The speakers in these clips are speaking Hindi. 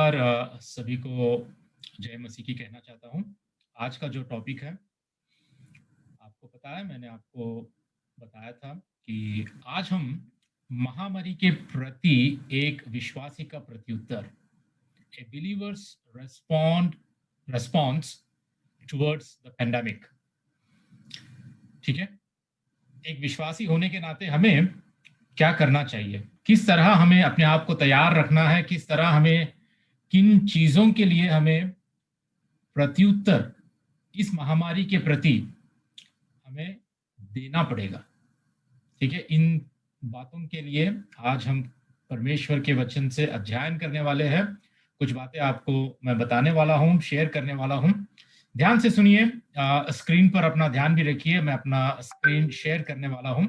बार सभी को जय मसीह की कहना चाहता हूं। आज का जो टॉपिक है, आपको पता है, मैंने आपको बताया था कि आज हम महामारी के प्रति एक विश्वासी का प्रत्युत्तर, a believer's response towards the pandemic. ठीक है, एक विश्वासी होने के नाते हमें क्या करना चाहिए, किस तरह हमें अपने आप को तैयार रखना है, किस तरह हमें, किन चीजों के लिए हमें प्रत्युत्तर इस महामारी के प्रति हमें देना पड़ेगा। ठीक है, इन बातों के लिए आज हम परमेश्वर के वचन से अध्ययन करने वाले हैं। कुछ बातें आपको मैं बताने वाला हूं, शेयर करने वाला हूं। ध्यान से सुनिए, स्क्रीन पर अपना ध्यान भी रखिए, मैं अपना स्क्रीन शेयर करने वाला हूं।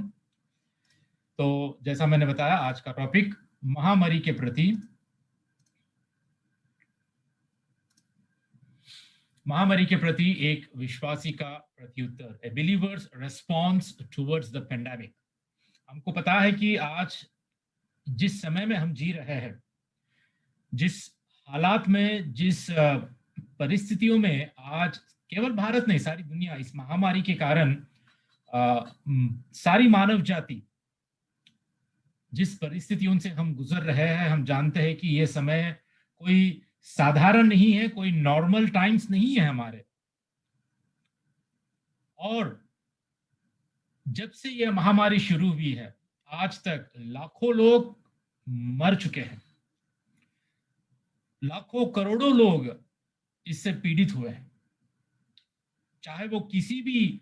तो जैसा मैंने बताया, आज का टॉपिक महामारी के प्रति, महामारी के प्रति एक विश्वासी का प्रत्युत्तर, a believer's response towards the pandemic. हमको पता है कि आज जिस समय में हम जी रहे हैं, जिस हालात में, जिस परिस्थितियों में आज केवल भारत नहीं, सारी दुनिया इस महामारी के कारण, सारी मानव जाति जिस परिस्थितियों से हम गुजर रहे हैं, हम जानते हैं कि ये समय कोई साधारण नहीं है, कोई नॉर्मल टाइम्स नहीं है हमारे। और जब से यह महामारी शुरू हुई है, आज तक लाखों लोग मर चुके हैं, लाखों करोड़ों लोग इससे पीड़ित हुए हैं, चाहे वो किसी भी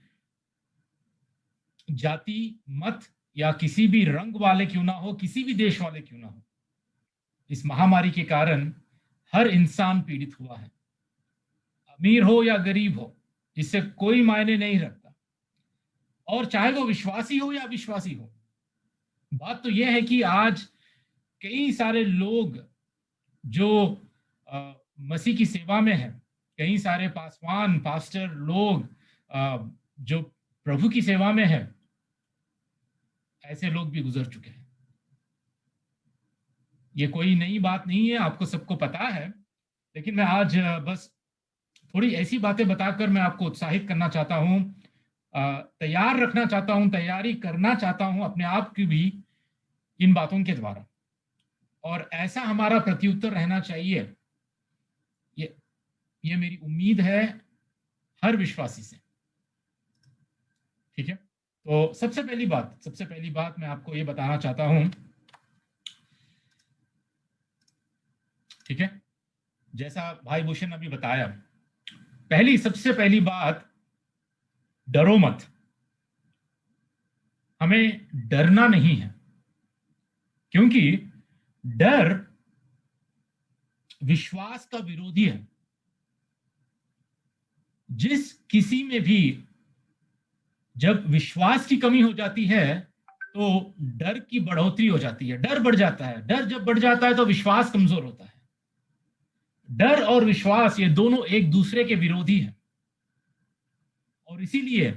जाति, मत या किसी भी रंग वाले क्यों ना हो, किसी भी देश वाले क्यों ना हो। इस महामारी के कारण हर इंसान पीड़ित हुआ है, अमीर हो या गरीब हो, इससे कोई मायने नहीं रखता। और चाहे वो विश्वासी हो या अविश्वासी हो, बात तो यह है कि आज कई सारे लोग जो मसीह की सेवा में है, कई सारे पासवान, पास्टर लोग जो प्रभु की सेवा में है, ऐसे लोग भी गुजर चुके हैं। ये कोई नई बात नहीं है, आपको सबको पता है। लेकिन मैं आज बस थोड़ी ऐसी बातें बताकर मैं आपको उत्साहित करना चाहता हूं, तैयार रखना चाहता हूं, तैयारी करना चाहता हूं अपने आप की भी इन बातों के द्वारा। और ऐसा हमारा प्रत्युत्तर रहना चाहिए, ये मेरी उम्मीद है हर विश्वासी से। ठीक है, तो सबसे पहली बात मैं आपको ये बताना चाहता हूं। ठीक है, जैसा भाई भूषण अभी बताया, सबसे पहली बात, डरो मत। हमें डरना नहीं है, क्योंकि डर विश्वास का विरोधी है। जिस किसी में भी जब विश्वास की कमी हो जाती है तो डर की बढ़ोतरी हो जाती है, डर बढ़ जाता है। डर जब बढ़ जाता है तो विश्वास कमजोर होता है। डर और विश्वास ये दोनों एक दूसरे के विरोधी हैं। और इसीलिए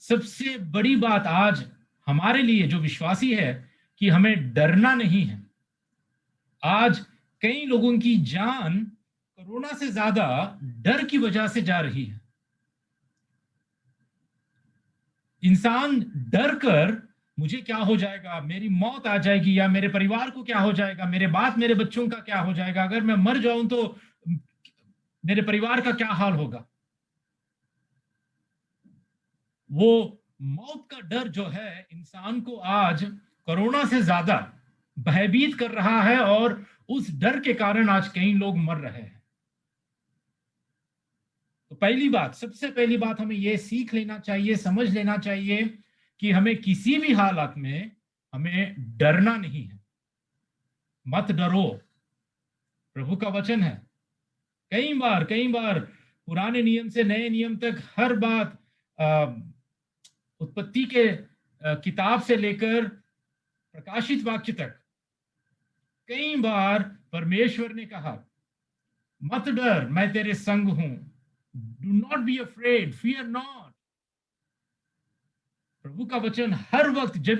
सबसे बड़ी बात आज हमारे लिए जो विश्वासी है कि हमें डरना नहीं है। आज कई लोगों की जान कोरोना से ज्यादा डर की वजह से जा रही है। इंसान डर कर, मुझे क्या हो जाएगा, मेरी मौत आ जाएगी, या मेरे परिवार को क्या हो जाएगा, मेरे बाद मेरे बच्चों का क्या हो जाएगा, अगर मैं मर जाऊं तो मेरे परिवार का क्या हाल होगा। वो मौत का डर जो है इंसान को आज कोरोना से ज्यादा भयभीत कर रहा है, और उस डर के कारण आज कई लोग मर रहे हैं। तो पहली बात, सबसे पहली बात, हमें यह सीख लेना चाहिए, समझ लेना चाहिए कि हमें किसी भी हालात में हमें डरना नहीं है। मत डरो, प्रभु का वचन है। कई बार पुराने नियम से नए नियम तक हर बात, उत्पत्ति के किताब से लेकर प्रकाशित वाक्य तक, कई बार परमेश्वर ने कहा, मत डर, मैं तेरे संग हूं। Do not be afraid, fear not. प्रभु का वचन हर वक्त, जब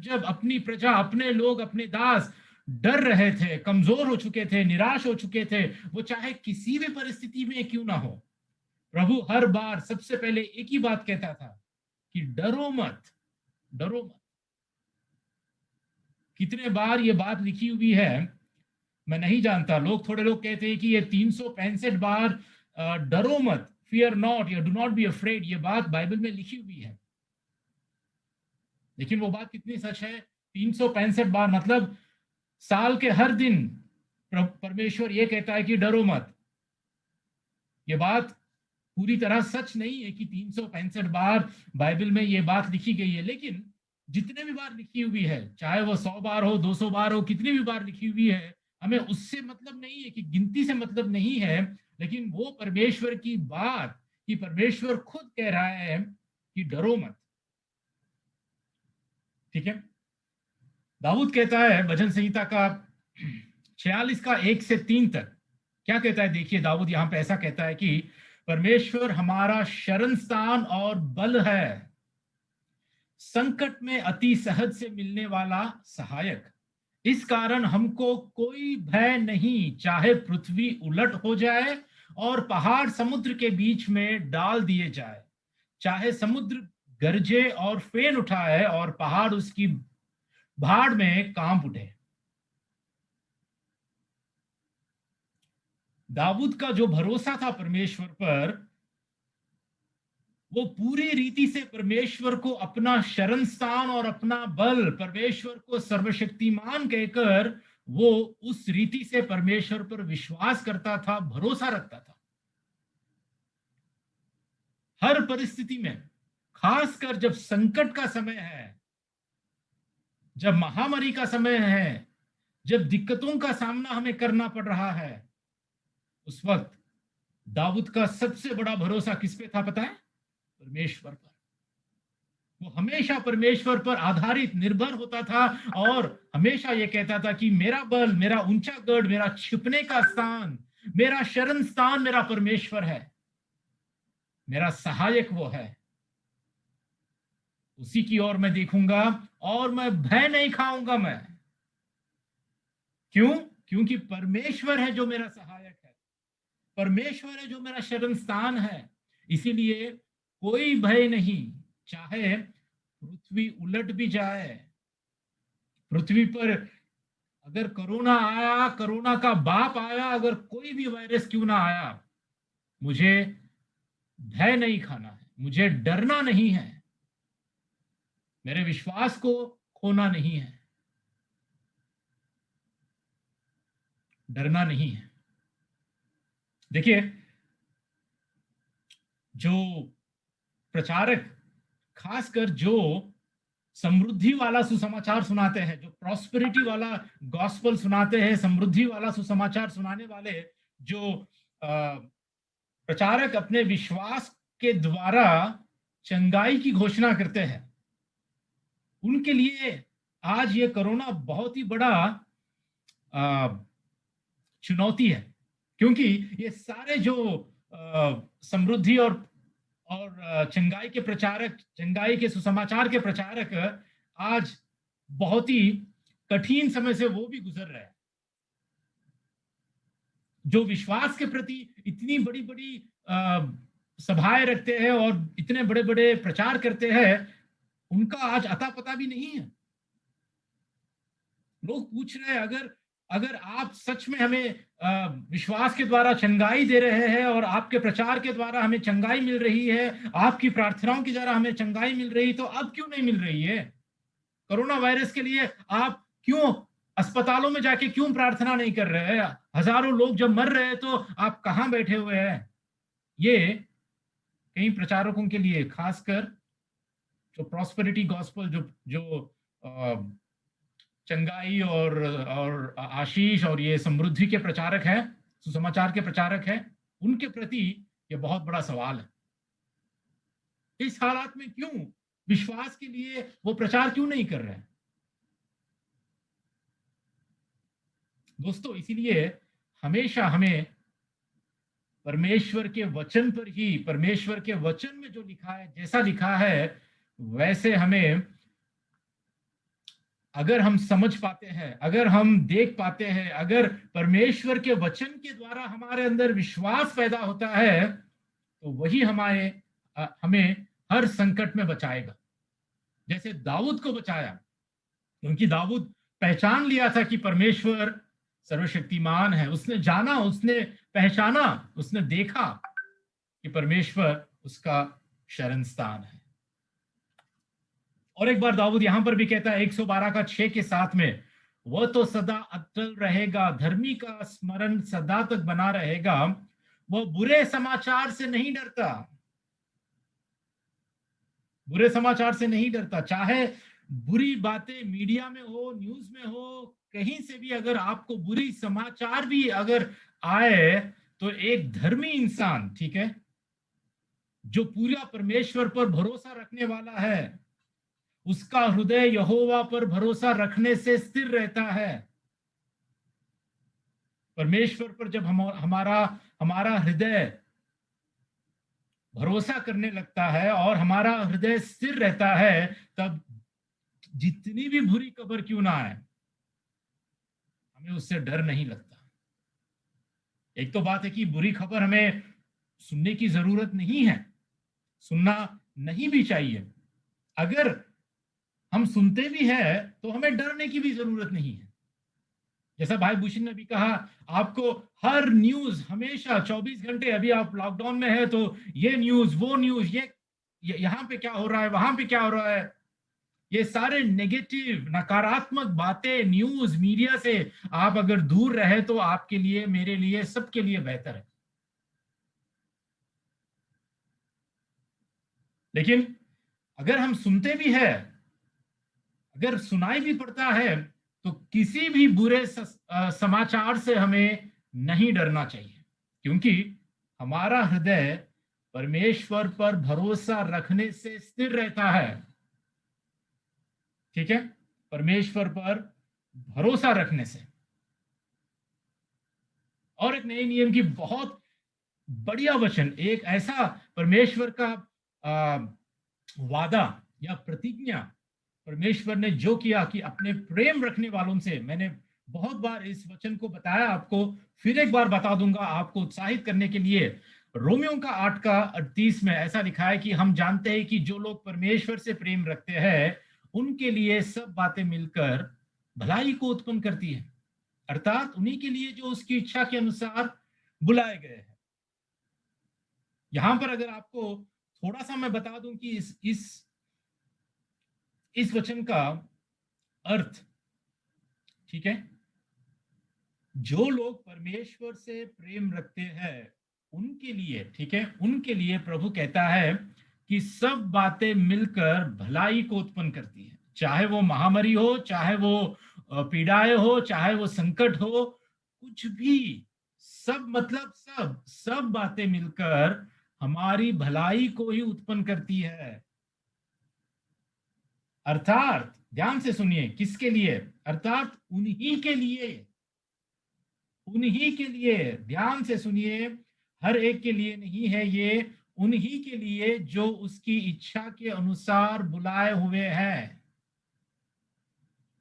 जब अपनी प्रजा, अपने लोग, अपने दास डर रहे थे, कमजोर हो चुके थे, निराश हो चुके थे, वो चाहे किसी भी परिस्थिति में क्यों ना हो, प्रभु हर बार सबसे पहले एक ही बात कहता था कि डरो मत, डरो मत। कितने बार ये बात लिखी हुई है मैं नहीं जानता, थोड़े लोग कहते हैं कि ये 365 बार डरो मत, फियर नॉट या डू नॉट बी अफ्रेड, ये बात बाइबल में लिखी हुई है। लेकिन वो बात कितनी सच है? 365 बार मतलब साल के हर दिन परमेश्वर ये कहता है कि डरो मत। ये बात पूरी तरह सच नहीं है कि 365 बार बाइबल में ये बात लिखी गई है, लेकिन जितने भी बार लिखी हुई है, चाहे वो 100 बार हो, 200 बार हो, कितनी भी बार लिखी हुई है, हमें उससे मतलब नहीं है, कि गिनती से मतलब नहीं है, लेकिन वो परमेश्वर की बात, कि परमेश्वर खुद कह रहा है कि डरो मत। ठीक है, दाऊद कहता है भजन संहिता का 46 का 1 से 3 तक, क्या कहता है? देखिए, दाऊद यहां पे ऐसा कहता है कि परमेश्वर हमारा शरण स्थान और बल है, संकट में अति सहज से मिलने वाला सहायक। इस कारण हमको कोई भय नहीं, चाहे पृथ्वी उलट हो जाए और पहाड़ समुद्र के बीच में डाल दिए जाए, चाहे समुद्र गरजे और फेन उठाए और पहाड़ उसकी भाड़ में कांप उठे। दाऊद का जो भरोसा था परमेश्वर पर, वो पूरी रीति से परमेश्वर को अपना शरण स्थान और अपना बल, परमेश्वर को सर्वशक्तिमान कहकर वो उस रीति से परमेश्वर पर विश्वास करता था, भरोसा रखता था हर परिस्थिति में। खासकर जब संकट का समय है, जब महामारी का समय है, जब दिक्कतों का सामना हमें करना पड़ रहा है, उस वक्त दाऊद का सबसे बड़ा भरोसा किस पे था पता है? परमेश्वर पर। वो हमेशा परमेश्वर पर आधारित, निर्भर होता था और हमेशा ये कहता था कि मेरा बल, मेरा ऊंचा गढ़, मेरा छिपने का स्थान, मेरा शरण स्थान मेरा परमेश्वर है, मेरा सहायक वो है, उसी की ओर मैं देखूंगा और मैं भय नहीं खाऊंगा। मैं क्यों? क्योंकि परमेश्वर है जो मेरा सहायक है, परमेश्वर है जो मेरा शरण स्थान है। इसीलिए कोई भय नहीं, चाहे पृथ्वी उलट भी जाए, पृथ्वी पर अगर कोरोना आया, कोरोना का बाप आया, अगर कोई भी वायरस क्यों ना आया, मुझे भय नहीं खाना है, मुझे डरना नहीं है, मेरे विश्वास को खोना नहीं है, डरना नहीं है। देखिए, जो प्रचारक, खासकर जो समृद्धि वाला सुसमाचार सुनाते हैं, जो प्रॉस्पेरिटी वाला गॉस्पल सुनाते हैं, समृद्धि वाला सुसमाचार सुनाने वाले जो प्रचारक अपने विश्वास के द्वारा चंगाई की घोषणा करते हैं, उनके लिए आज ये कोरोना बहुत ही बड़ा चुनौती है। क्योंकि ये सारे जो समृद्धि और चंगाई के प्रचारक, चंगाई के सुसमाचार के प्रचारक आज बहुत ही कठिन समय से वो भी गुजर रहे हैं। जो विश्वास के प्रति इतनी बड़ी बड़ी सभाएं रखते हैं और इतने बड़े बड़े प्रचार करते हैं, उनका आज अता पता भी नहीं है। लोग पूछ रहे हैं, अगर अगर आप सच में हमें विश्वास के द्वारा चंगाई दे रहे हैं और आपके प्रचार के द्वारा हमें चंगाई मिल रही है, आपकी प्रार्थनाओं के द्वारा हमें चंगाई मिल रही, तो अब क्यों नहीं मिल रही है? कोरोना वायरस के लिए आप क्यों अस्पतालों में जाके क्यों प्रार्थना नहीं कर रहे हैं? हजारों लोग जब मर रहे हैं तो आप कहां बैठे हुए हैं? ये कई प्रचारकों के लिए, खासकर जो प्रॉस्पेरिटी गॉस्पल, जो जो चंगाई और आशीष और ये समृद्धि के प्रचारक हैं, सुसमाचार के प्रचारक हैं, उनके प्रति ये बहुत बड़ा सवाल है। इस हालात में क्यों विश्वास के लिए वो प्रचार क्यों नहीं कर रहे हैं? दोस्तों, इसीलिए हमेशा हमें परमेश्वर के वचन पर ही, परमेश्वर के वचन में जो लिखा है, जैसा लिखा है वैसे हमें अगर हम समझ पाते हैं, अगर हम देख पाते हैं, अगर परमेश्वर के वचन के द्वारा हमारे अंदर विश्वास पैदा होता है, तो वही हमें हर संकट में बचाएगा। जैसे दाऊद को बचाया, क्योंकि दाऊद पहचान लिया था कि परमेश्वर सर्वशक्तिमान है। उसने जाना, उसने पहचाना, उसने देखा कि परमेश्वर उसका शरण स्थान है। और एक बार दाऊद यहां पर भी कहता है 112 का 6 के साथ में, वह तो सदा अटल रहेगा, धर्मी का स्मरण सदा तक बना रहेगा, वह बुरे समाचार से नहीं डरता। बुरे समाचार से नहीं डरता। चाहे बुरी बातें मीडिया में हो, न्यूज में हो, कहीं से भी अगर आपको बुरी समाचार भी अगर आए, तो एक धर्मी इंसान, ठीक है, जो पूरा परमेश्वर पर भरोसा रखने वाला है, उसका हृदय यहोवा पर भरोसा रखने से स्थिर रहता है। परमेश्वर पर जब हमारा हमारा हृदय भरोसा करने लगता है और हमारा हृदय स्थिर रहता है, तब जितनी भी बुरी खबर क्यों ना आए, हमें उससे डर नहीं लगता। एक तो बात है कि बुरी खबर हमें सुनने की जरूरत नहीं है, सुनना नहीं भी चाहिए। अगर हम सुनते भी हैं तो हमें डरने की भी जरूरत नहीं है। जैसा भाई भूषण ने भी कहा, आपको हर न्यूज हमेशा 24 घंटे, अभी आप लॉकडाउन में है तो ये न्यूज, वो न्यूज, ये यहाँ पे क्या हो रहा है, वहां पे क्या हो रहा है, ये सारे नेगेटिव, नकारात्मक बातें न्यूज मीडिया से आप अगर दूर रहे तो आपके लिए, मेरे लिए, सबके लिए बेहतर है। लेकिन अगर हम सुनते भी है, अगर सुनाई भी पड़ता है, तो किसी भी बुरे समाचार से हमें नहीं डरना चाहिए, क्योंकि हमारा हृदय परमेश्वर पर भरोसा रखने से स्थिर रहता है। ठीक है, परमेश्वर पर भरोसा रखने से। और एक नए नियम की बहुत बढ़िया वचन, एक ऐसा परमेश्वर का वादा या प्रतिज्ञा, परमेश्वर ने जो किया कि अपने प्रेम रखने वालों से, मैंने बहुत बार इस वचन को बताया आपको, फिर एक बार बता दूंगा आपको उत्साहित करने के लिए। रोमियो का 8 का 38 में ऐसा लिखा है कि हम जानते हैं कि जो लोग परमेश्वर से प्रेम रखते हैं, उनके लिए सब बातें मिलकर भलाई को उत्पन्न करती है, अर्थात उन्हीं के लिए जो उसकी इच्छा के अनुसार बुलाए गए हैं। यहां पर अगर आपको थोड़ा सा मैं बता दूं कि इस वचन का अर्थ, ठीक है, जो लोग परमेश्वर से प्रेम रखते हैं उनके लिए, ठीक है, उनके लिए प्रभु कहता है कि सब बातें मिलकर भलाई को उत्पन्न करती है। चाहे वो महामारी हो, चाहे वो पीड़ाएं हो, चाहे वो संकट हो, कुछ भी, सब मतलब सब बातें मिलकर हमारी भलाई को ही उत्पन्न करती है। अर्थात ध्यान से सुनिए, किसके लिए? अर्थात उन्हीं के लिए, उन्हीं के लिए, ध्यान से सुनिए, हर एक के लिए नहीं है ये, उन्हीं के लिए जो उसकी इच्छा के अनुसार बुलाए हुए हैं।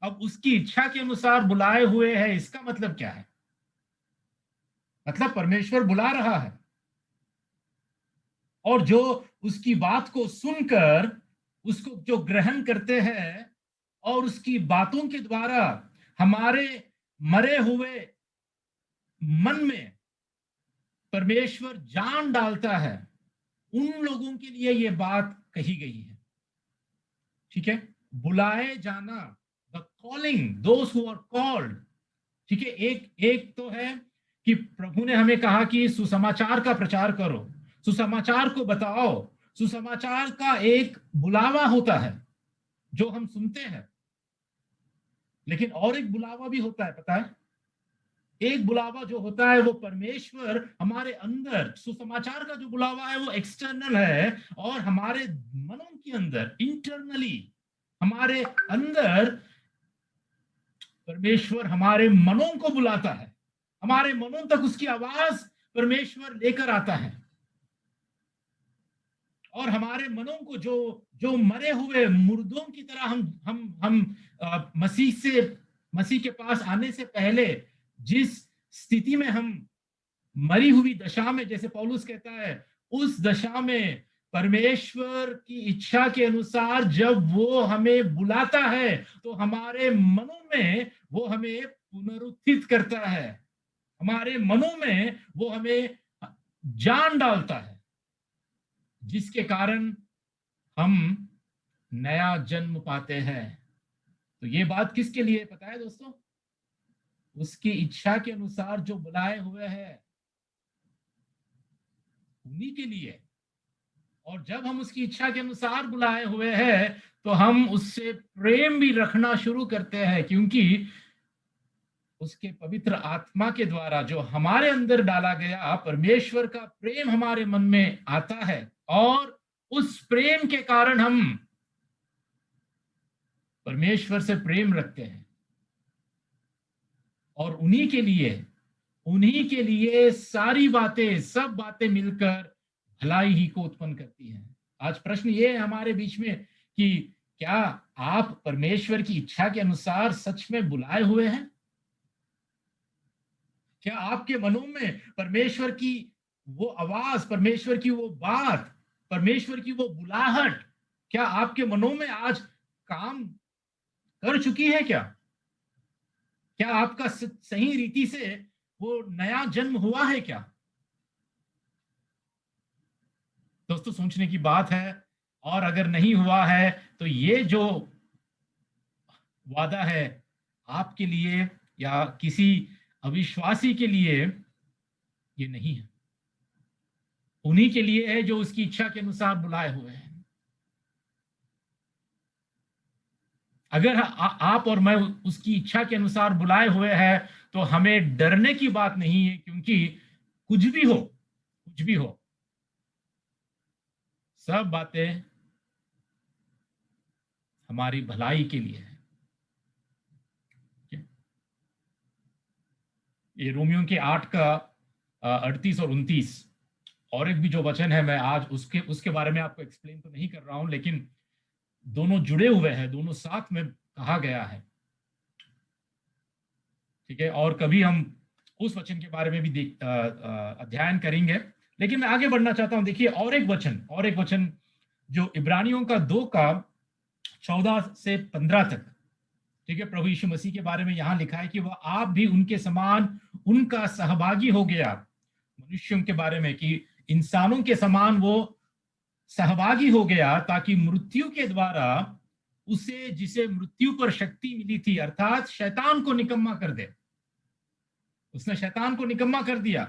अब उसकी इच्छा के अनुसार बुलाए हुए हैं, इसका मतलब क्या है? मतलब परमेश्वर बुला रहा है, और जो उसकी बात को सुनकर उसको जो ग्रहण करते हैं और उसकी बातों के द्वारा हमारे मरे हुए मन में परमेश्वर जान डालता है, उन लोगों के लिए यह बात कही गई है। ठीक है, बुलाए जाना, the calling, those who are called. ठीक है, एक एक तो है कि प्रभु ने हमें कहा कि सुसमाचार का प्रचार करो, सुसमाचार को बताओ। सुसमाचार का एक बुलावा होता है जो हम सुनते हैं, लेकिन और एक बुलावा भी होता है, पता है? एक बुलावा जो होता है वो परमेश्वर हमारे अंदर, सुसमाचार का जो बुलावा है वो एक्सटर्नल है, और हमारे मनों के अंदर, इंटरनली हमारे अंदर परमेश्वर हमारे मनों को बुलाता है, हमारे मनों तक उसकी आवाज परमेश्वर लेकर आता है। और हमारे मनों को जो जो मरे हुए मुर्दों की तरह हम मसीह के पास आने से पहले जिस स्थिति में हम मरी हुई दशा में, जैसे पौलुस कहता है, उस दशा में परमेश्वर की इच्छा के अनुसार जब वो हमें बुलाता है तो हमारे मनों में वो हमें पुनरुत्थित करता है, हमारे मनों में वो हमें जान डालता है, जिसके कारण हम नया जन्म पाते हैं। तो ये बात किसके लिए पता है दोस्तों? उसकी इच्छा के अनुसार जो बुलाए हुए हैं उन्हीं के लिए। और जब हम उसकी इच्छा के अनुसार बुलाए हुए हैं तो हम उससे प्रेम भी रखना शुरू करते हैं, क्योंकि उसके पवित्र आत्मा के द्वारा जो हमारे अंदर डाला गया परमेश्वर का प्रेम हमारे मन में आता है, और उस प्रेम के कारण हम परमेश्वर से प्रेम रखते हैं। और उन्हीं के लिए सारी बातें, सब बातें मिलकर भलाई ही को उत्पन्न करती हैं। आज प्रश्न ये है हमारे बीच में कि क्या आप परमेश्वर की इच्छा के अनुसार सच में बुलाए हुए हैं? क्या आपके मनों में परमेश्वर की वो आवाज, परमेश्वर की वो बात, परमेश्वर की वो बुलाहट, क्या आपके मनों में आज काम कर चुकी है? क्या आपका सही रीति से वो नया जन्म हुआ है क्या? दोस्तों, सोचने की बात है। और अगर नहीं हुआ है तो ये जो वादा है आपके लिए या किसी अविश्वासी के लिए, ये नहीं है। उन्हीं के लिए है जो उसकी इच्छा के अनुसार बुलाए हुए हैं। अगर आप और मैं उसकी इच्छा के अनुसार बुलाए हुए हैं तो हमें डरने की बात नहीं है, क्योंकि कुछ भी हो, सब बातें हमारी भलाई के लिए है। ये रोमियो के 8 का 38 और 29 और एक भी जो वचन है, मैं आज उसके उसके बारे में आपको एक्सप्लेन तो नहीं कर रहा हूं, लेकिन दोनों जुड़े हुए हैं, दोनों साथ में कहा गया है। ठीक है, और कभी हम उस वचन के बारे में भी अध्ययन करेंगे, लेकिन मैं आगे बढ़ना चाहता हूं। देखिए, और एक वचन जो इब्रानियों का 2 का 14 से 15 तक, ठीक है, प्रभु यीशु मसीह के बारे में यहां लिखा है कि वह आप भी उनके समान उनका सहभागी हो गया। मनुष्यों के बारे में कि इंसानों के समान वो सहभागी हो गया, ताकि मृत्यु के द्वारा उसे, जिसे मृत्यु पर शक्ति मिली थी, अर्थात शैतान को निकम्मा कर दे। उसने शैतान को निकम्मा कर दिया।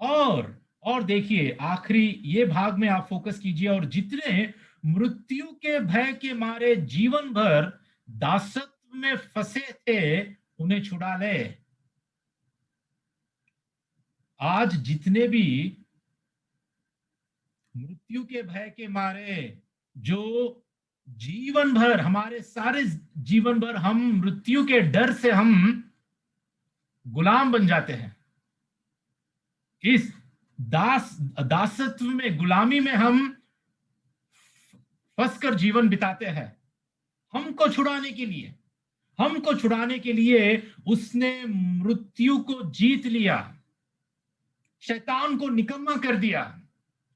और देखिए, आखिरी ये भाग में आप फोकस कीजिए, और जितने मृत्यु के भय के मारे जीवन भर दासत्व में फंसे थे उन्हें छुड़ा ले। आज जितने भी मृत्यु के भय के मारे, जो जीवन भर, हमारे सारे जीवन भर हम मृत्यु के डर से हम गुलाम बन जाते हैं, इस दासत्व में, गुलामी में हम फंसकर जीवन बिताते हैं। हमको छुड़ाने के लिए उसने मृत्यु को जीत लिया, शैतान को निकम्मा कर दिया,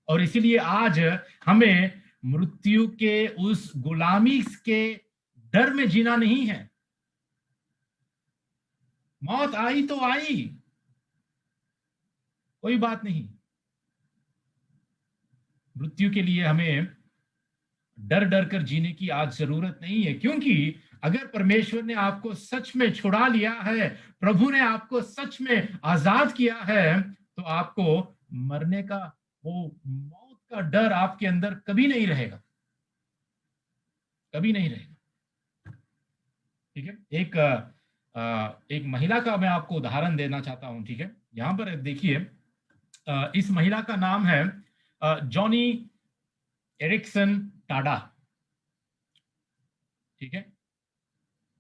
और इसीलिए आज हमें मृत्यु के उस गुलामी के डर में जीना नहीं है। मौत आई तो आई, कोई बात नहीं। मृत्यु के लिए हमें डर डर कर जीने की आज जरूरत नहीं है, क्योंकि अगर परमेश्वर ने आपको सच में छुड़ा लिया है, प्रभु ने आपको सच में आजाद किया है, तो आपको मरने का, वो मौत का डर आपके अंदर कभी नहीं रहेगा, कभी नहीं रहेगा। ठीक है, एक महिला का मैं आपको उदाहरण देना चाहता हूं। ठीक है, यहां पर देखिए, इस महिला का नाम है जॉनी एरिक्सन टाडा। ठीक है,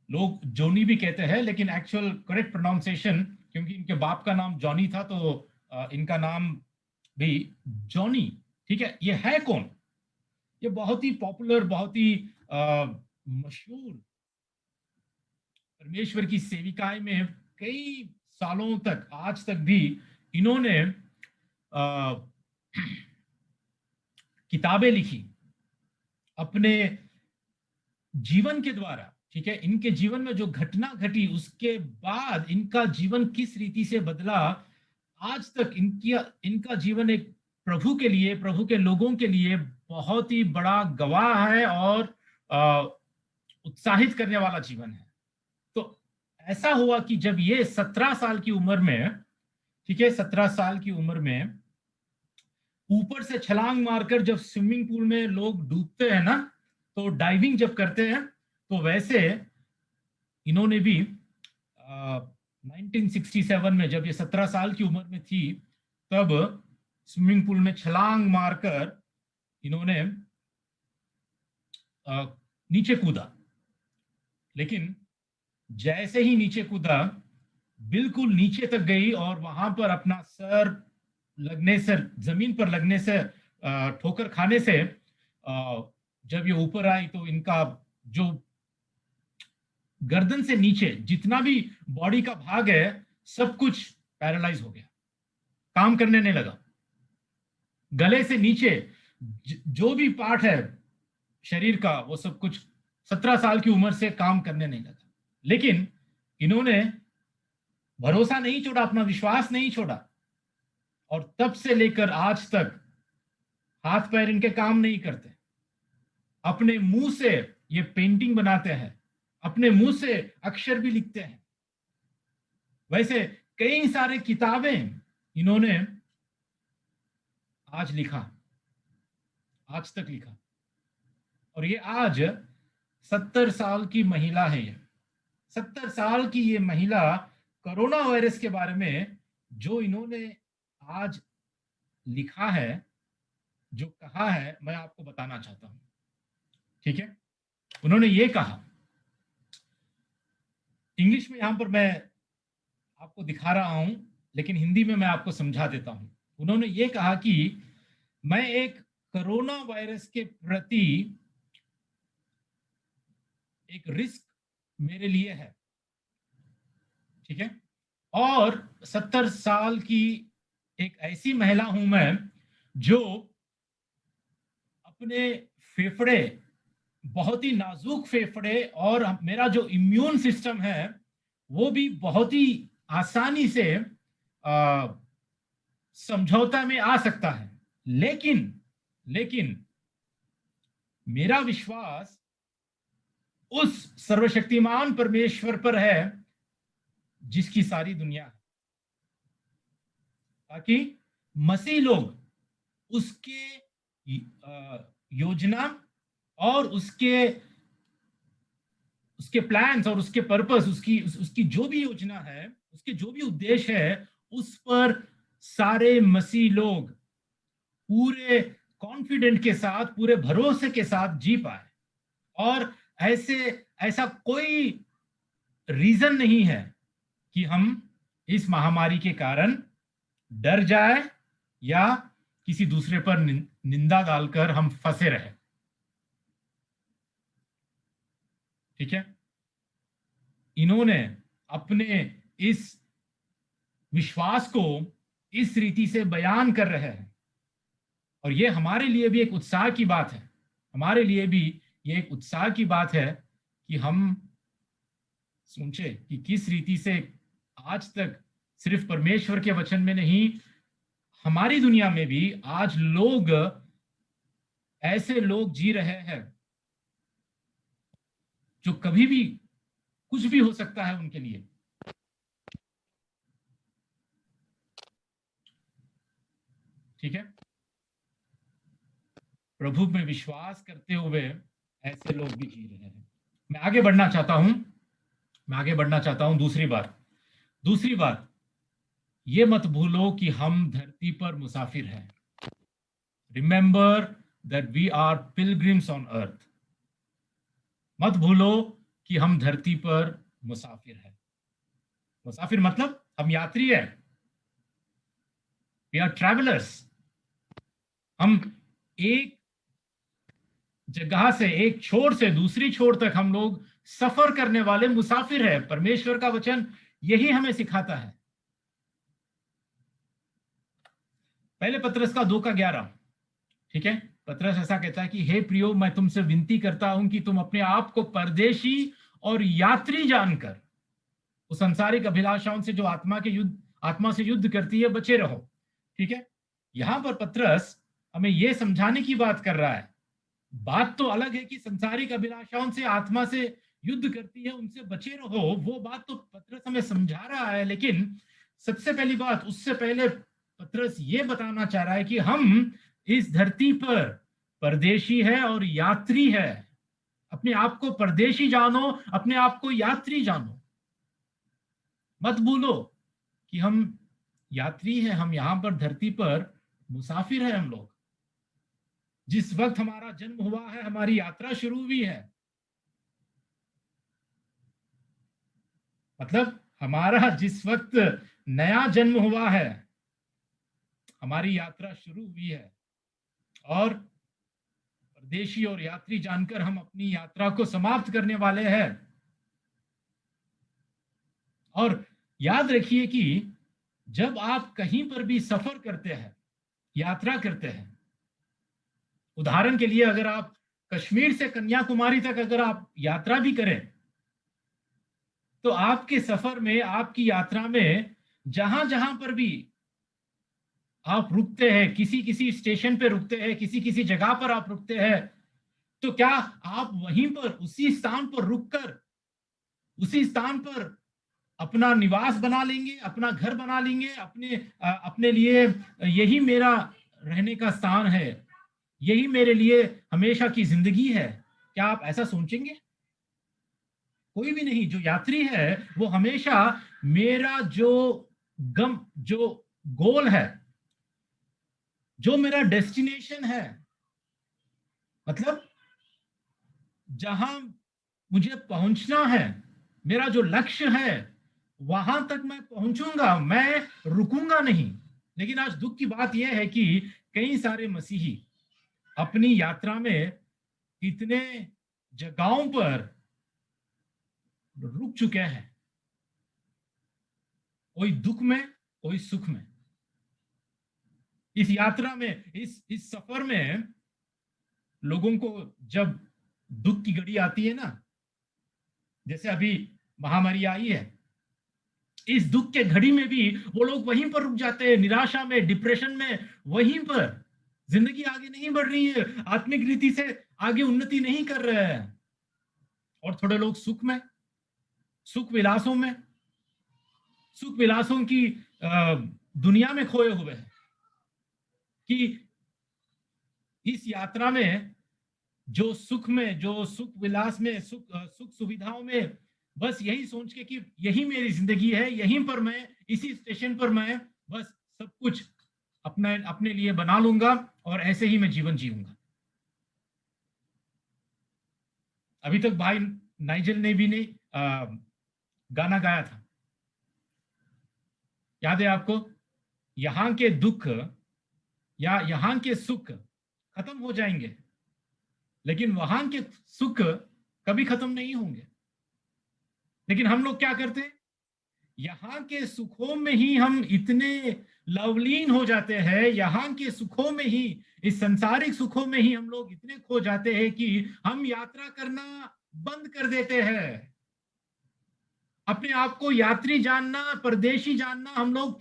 लोग जोनी भी कहते हैं, लेकिन एक्चुअल करेक्ट प्रोनाउंसिएशन, क्योंकि इनके बाप का नाम जॉनी था, तो इनका नाम भी जॉनी ठीक है, ये है कौन? ये बहुत ही पॉपुलर, बहुत ही मशहूर परमेश्वर की सेविकाएं में कई सालों तक, आज तक भी इन्होंने किताबें लिखी अपने जीवन के द्वारा। ठीक है, इनके जीवन में जो घटना घटी उसके बाद इनका जीवन किस रीति से बदला, आज तक इनका जीवन एक प्रभु के लिए, प्रभु के लोगों के लिए बहुत ही बड़ा गवाह है और उत्साहित करने वाला जीवन है। तो ऐसा हुआ कि जब ये 17 साल की उम्र में, ठीक है, 17 साल की उम्र में ऊपर से छलांग मारकर जब स्विमिंग पूल में लोग डूबते हैं ना, तो डाइविंग जब करते हैं, तो वैसे इन्होंने भी 1967 में, जब ये 17 साल की उम्र में थी, तब स्विमिंग पूल में छलांग मारकर इन्होंने नीचे कूदा। लेकिन जैसे ही नीचे कूदा, बिल्कुल नीचे तक गई और वहां पर अपना सर लगने से, जमीन पर लगने से, ठोकर खाने से जब ये ऊपर आई तो इनका जो गर्दन से नीचे जितना भी बॉडी का भाग है, सब कुछ पैरालाइज हो गया, काम करने नहीं लगा। गले से नीचे जो भी पार्ट है शरीर का, वो सब कुछ 17 साल की उम्र से काम करने नहीं लगा। लेकिन इन्होंने भरोसा नहीं छोड़ा, अपना विश्वास नहीं छोड़ा, और तब से लेकर आज तक हाथ पैर इनके काम नहीं करते। अपने मुंह से ये पेंटिंग बनाते हैं, अपने मुंह से अक्षर भी लिखते हैं। वैसे कई सारे किताबें इन्होंने आज लिखा, आज तक लिखा। और ये आज 70 साल की महिला है। ये 70 साल की ये महिला कोरोना वायरस के बारे में जो इन्होंने आज लिखा है, जो कहा है, मैं आपको बताना चाहता हूं। ठीक है, उन्होंने ये कहा, इंग्लिश में यहां पर मैं आपको दिखा रहा हूं, लेकिन हिंदी में मैं आपको समझा देता हूं। उन्होंने ये कहा कि मैं एक कोरोना वायरस के प्रति एक रिस्क मेरे लिए है। ठीक है, और 70 साल की एक ऐसी महिला हूं मैं जो अपने फेफड़े, बहुत ही नाजुक फेफड़े, और मेरा जो इम्यून सिस्टम है वो भी बहुत ही आसानी से समझौता में आ सकता है। लेकिन मेरा विश्वास उस सर्वशक्तिमान परमेश्वर पर है जिसकी सारी दुनिया है, ताकि मसीह लोग उसके योजना और उसके प्लान्स और उसके पर्पस, उसकी जो भी योजना है, उसके जो भी उद्देश्य है, उस पर सारे मसीह लोग पूरे कॉन्फिडेंट के साथ, पूरे भरोसे के साथ जी पाए। और ऐसा कोई रीजन नहीं है कि हम इस महामारी के कारण डर जाए या किसी दूसरे पर निंदा डालकर हम फंसे रहे। ठीक है, इन्होंने अपने इस विश्वास को इस रीति से बयान कर रहे हैं, और ये हमारे लिए भी एक उत्साह की बात है। हमारे लिए भी ये एक उत्साह की बात है कि हम सोचे कि किस रीति से आज तक सिर्फ परमेश्वर के वचन में नहीं, हमारी दुनिया में भी आज ऐसे लोग जी रहे हैं जो कभी भी कुछ भी हो सकता है उनके लिए। ठीक है, प्रभु में विश्वास करते हुए ऐसे लोग भी जी रहे हैं। मैं आगे बढ़ना चाहता हूं। दूसरी बात, ये मत भूलो कि हम धरती पर मुसाफिर हैं। Remember that we are pilgrims on earth. मत भूलो कि हम धरती पर मुसाफिर हैं। मुसाफिर मतलब हम यात्री हैं, वी आर ट्रैवलर्स। हम एक जगह से, एक छोर से दूसरी छोर तक हम लोग सफर करने वाले मुसाफिर है। परमेश्वर का वचन यही हमें सिखाता है। पहले पतरस का 2:11, ठीक है। पतरस ऐसा कहता है कि हे प्रियो, मैं तुमसे विनती करता हूं कि तुम अपने आप को परदेशी और यात्री जानकर उस सांसारिक अभिलाषाओं से जो आत्मा से युद्ध करती है, बचे रहो। ठीक है। यहां पर पतरस हमें यह समझाने की बात कर रहा है। बात तो अलग है कि संसारिक अभिलाषाओं से, आत्मा से युद्ध करती है, उनसे बचे रहो, वो बात तो पतरस हमें समझा रहा है। लेकिन सबसे पहली बात, उससे पहले पतरस ये बताना चाह रहा है कि हम इस धरती पर परदेशी है और यात्री है। अपने आप को परदेशी जानो, अपने आप को यात्री जानो। मत भूलो कि हम यात्री हैं, हम यहां पर धरती पर मुसाफिर है हम लोग। जिस वक्त हमारा जन्म हुआ है, हमारी यात्रा शुरू हुई है। मतलब हमारा जिस वक्त नया जन्म हुआ है, हमारी यात्रा शुरू हुई है। और परदेशी और यात्री जानकर हम अपनी यात्रा को समाप्त करने वाले हैं। और याद रखिए कि जब आप कहीं पर भी सफर करते हैं, यात्रा करते हैं, उदाहरण के लिए अगर आप कश्मीर से कन्याकुमारी तक अगर आप यात्रा भी करें, तो आपके सफर में, आपकी यात्रा में जहां जहां पर भी आप रुकते हैं, किसी किसी स्टेशन पे रुकते हैं, किसी किसी जगह पर आप रुकते हैं, तो क्या आप वहीं पर, उसी स्थान पर रुककर, उसी स्थान पर अपना निवास बना लेंगे, अपना घर बना लेंगे, अपने लिए यही मेरा रहने का स्थान है, यही मेरे लिए हमेशा की जिंदगी है? क्या आप ऐसा सोचेंगे? कोई भी नहीं। जो यात्री है वो हमेशा मेरा जो गोल है, जो मेरा डेस्टिनेशन है, मतलब जहां मुझे पहुंचना है, मेरा जो लक्ष्य है, वहां तक मैं पहुंचूंगा, मैं रुकूंगा नहीं। लेकिन आज दुख की बात यह है कि कई सारे मसीही अपनी यात्रा में इतने जगहों पर रुक चुके हैं, कोई दुख में, कोई सुख में। इस यात्रा में, इस सफर में लोगों को जब दुख की घड़ी आती है ना, जैसे अभी महामारी आई है, इस दुख के घड़ी में भी वो लोग वहीं पर रुक जाते हैं, निराशा में, डिप्रेशन में, वहीं पर। जिंदगी आगे नहीं बढ़ रही है, आत्मिक रीति से आगे उन्नति नहीं कर रहे हैं। और थोड़े लोग सुख में, सुख विलासों में, सुख विलासों की दुनिया में खोए हुए हैं कि इस यात्रा में, जो सुख में, जो सुख विलास में, सुख सुविधाओं में, बस यही सोच के कि यही मेरी जिंदगी है, यहीं पर मैं, इसी स्टेशन पर मैं बस सब कुछ अपने अपने लिए बना लूंगा और ऐसे ही मैं जीवन जीऊंगा। अभी तक भाई नाइजल ने भी नहीं गाना गाया था, याद है आपको? यहाँ के दुख या यहाँ के सुख खत्म हो जाएंगे, लेकिन वहां के सुख कभी खत्म नहीं होंगे। लेकिन हम लोग क्या करते हैं? यहाँ के सुखों में ही हम इतने लवलीन हो जाते हैं, यहाँ के सुखों में ही, इस संसारिक सुखों में ही हम लोग इतने खो जाते हैं कि हम यात्रा करना बंद कर देते हैं। अपने आप को यात्री जानना, परदेशी जानना हम लोग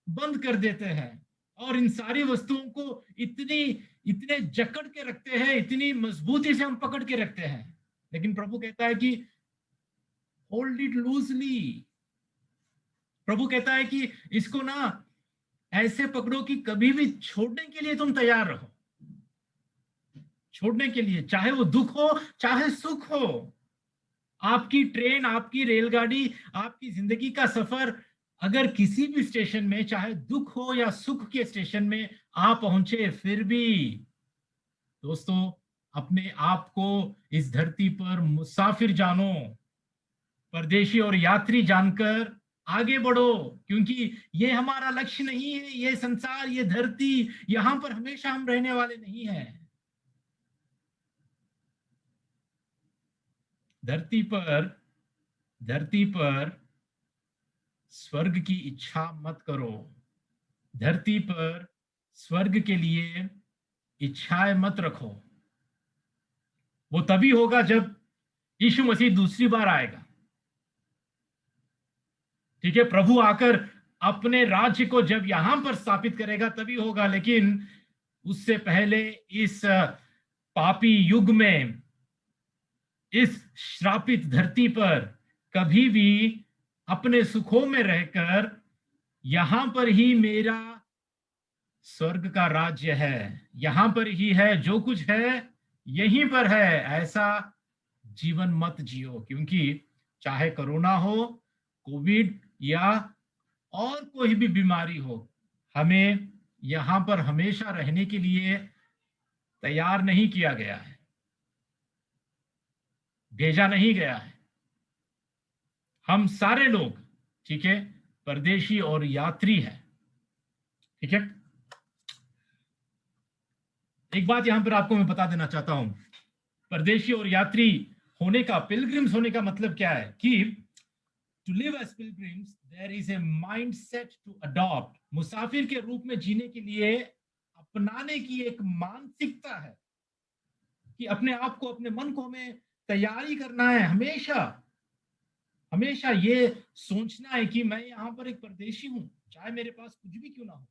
बंद कर देते हैं। और इन सारी वस्तुओं को इतने जकड़ के रखते हैं, इतनी मजबूती से हम पकड़ के रखते हैं। लेकिन प्रभु कहता है कि होल्ड इट लूजली। प्रभु कहता है कि इसको ना ऐसे पकड़ो कि कभी भी छोड़ने के लिए तुम तैयार रहो। छोड़ने के लिए, चाहे वो दुख हो, चाहे सुख हो। आपकी ट्रेन, आपकी रेलगाड़ी, आपकी जिंदगी का सफर अगर किसी भी स्टेशन में, चाहे दुख हो या सुख के स्टेशन में आप पहुंचे, फिर भी दोस्तों अपने आप को इस धरती पर मुसाफिर जानो, परदेशी और यात्री जानकर आगे बढ़ो, क्योंकि ये हमारा लक्ष्य नहीं है। ये संसार, ये धरती, यहां पर हमेशा हम रहने वाले नहीं हैं। धरती पर धरती पर स्वर्ग की इच्छा मत करो। धरती पर स्वर्ग के लिए इच्छाएं मत रखो। वो तभी होगा जब यीशु मसीह दूसरी बार आएगा। ठीक है, प्रभु आकर अपने राज्य को जब यहां पर स्थापित करेगा तभी होगा, लेकिन उससे पहले इस पापी युग में, इस श्रापित धरती पर कभी भी अपने सुखों में रहकर यहां पर ही मेरा स्वर्ग का राज्य है, यहां पर ही है, जो कुछ है यहीं पर है, ऐसा जीवन मत जियो। क्योंकि चाहे कोरोना हो, कोविड या और कोई भी बीमारी हो, हमें यहां पर हमेशा रहने के लिए तैयार नहीं किया गया है, भेजा नहीं गया है। हम सारे लोग, ठीक है, परदेशी और यात्री है। ठीक है, एक बात यहां पर आपको मैं बता देना चाहता हूं। परदेशी और यात्री होने का, पिलग्रिम्स होने का मतलब क्या है कि to live as pilgrims there is a mindset to adopt. मुसाफिर के रूप में जीने के लिए अपनाने की एक मानसिकता है कि अपने आप को, अपने मन को हमें तैयारी करना है। हमेशा हमेशा ये सोचना है कि मैं यहाँ पर एक परदेशी हूं, चाहे मेरे पास कुछ भी क्यों ना हो,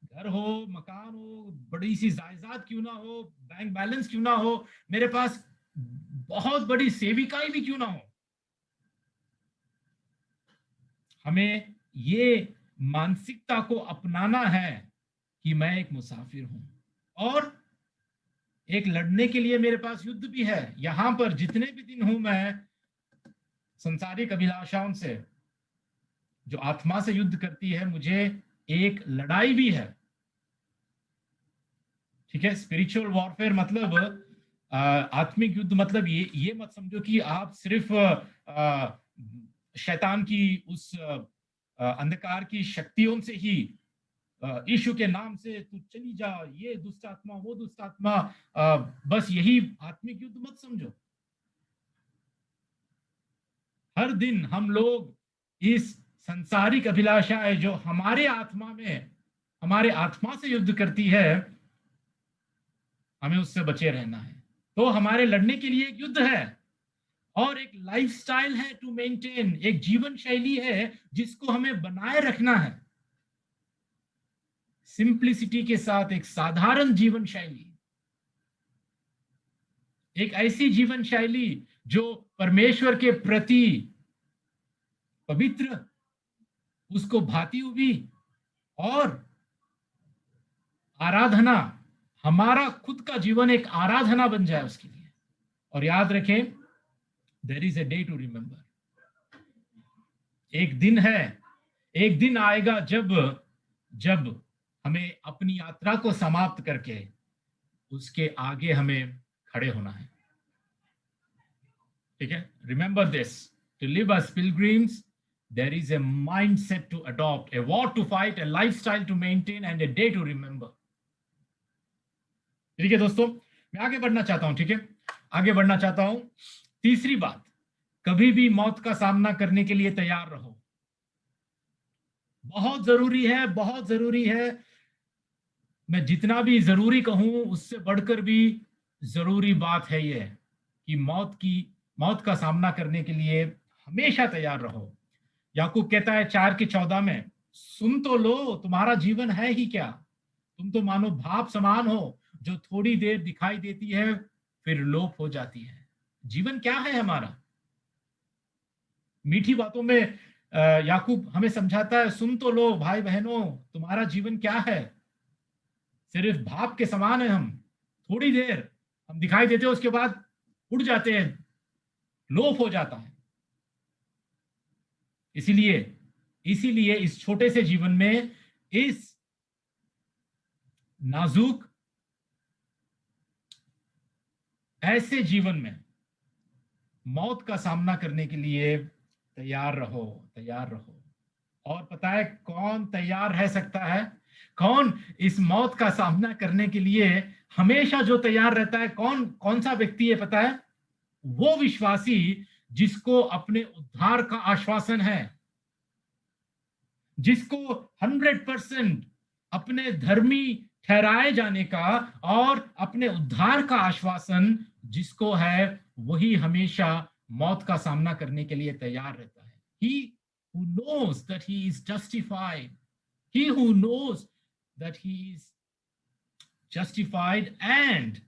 घर हो, मकान हो, बड़ी सी जायदाद क्यों ना हो, बैंक बैलेंस क्यों ना हो, मेरे पास बहुत बड़ी सेविकाएं भी क्यों ना हो, हमें ये मानसिकता को अपनाना है कि मैं एक मुसाफिर हूं और एक लड़ने के लिए मेरे पास युद्ध भी है। यहां पर जितने भी दिन हूं मैं संसारिक अभिलाषाओं से, जो आत्मा से युद्ध करती है, मुझे एक लड़ाई भी है। ठीक है, स्पिरिचुअल वॉरफेयर मतलब आत्मिक युद्ध मतलब ये मत समझो कि आप सिर्फ शैतान की उस अंधकार की शक्तियों से ही, यीशु के नाम से तू चली जा, ये दुष्ट आत्मा, वो दुष्ट आत्मा, बस यही आत्मिक युद्ध मत समझो। हर दिन हम लोग इस संसारिक अभिलाषा है जो हमारे आत्मा में, हमारे आत्मा से युद्ध करती है, हमें उससे बचे रहना है। तो हमारे लड़ने के लिए एक युद्ध है और एक लाइफस्टाइल है टू मेंटेन, एक जीवन शैली है जिसको हमें बनाए रखना है। सिंप्लिसिटी के साथ एक साधारण जीवन शैली, एक ऐसी जीवन शैली जो परमेश्वर के प्रति पवित्र, उसको भाती हुई और आराधना, हमारा खुद का जीवन एक आराधना बन जाए उसके लिए। और याद रखें, there is a day to remember. एक दिन है, एक दिन आएगा जब जब हमें अपनी यात्रा को समाप्त करके उसके आगे हमें खड़े होना है। ठीक है, remember this, to live as pilgrims there is a mindset to adopt, a war to fight, a lifestyle to maintain and a day to remember। ठीक है दोस्तों, मैं आगे बढ़ना चाहता हूं। ठीक है, आगे बढ़ना चाहता हूं। तीसरी बात, कभी भी मौत का सामना करने के लिए तैयार रहो। बहुत जरूरी है, बहुत जरूरी है। मैं जितना भी जरूरी कहूं उससे बढ़कर भी जरूरी बात है यह कि मौत का सामना करने के लिए हमेशा तैयार रहो। याकूब कहता है 4:14 में, सुन तो लो, तुम्हारा जीवन है ही क्या, तुम तो मानो भाप समान हो जो थोड़ी देर दिखाई देती है फिर लोप हो जाती है। जीवन क्या है हमारा? मीठी बातों में याकूब हमें समझाता है, सुन तो लो भाई बहनों, तुम्हारा जीवन क्या है, सिर्फ भाप के समान है हम, थोड़ी देर हम दिखाई देते हैं, उसके बाद उड़ जाते हैं, लोप हो जाता है। इसीलिए इसीलिए इस छोटे से जीवन में, इस नाजुक ऐसे जीवन में मौत का सामना करने के लिए तैयार रहो, तैयार रहो। और पता है कौन तैयार रह सकता है? कौन इस मौत का सामना करने के लिए हमेशा जो तैयार रहता है, कौन कौन सा व्यक्ति है पता है? वो विश्वासी जिसको अपने उद्धार का आश्वासन है, जिसको 100% अपने धर्मी ठहराए जाने का और अपने उद्धार का आश्वासन जिसको है, वही हमेशा मौत का सामना करने के लिए तैयार रहता है। He who knows that he is justified, he who knows that he is justified, and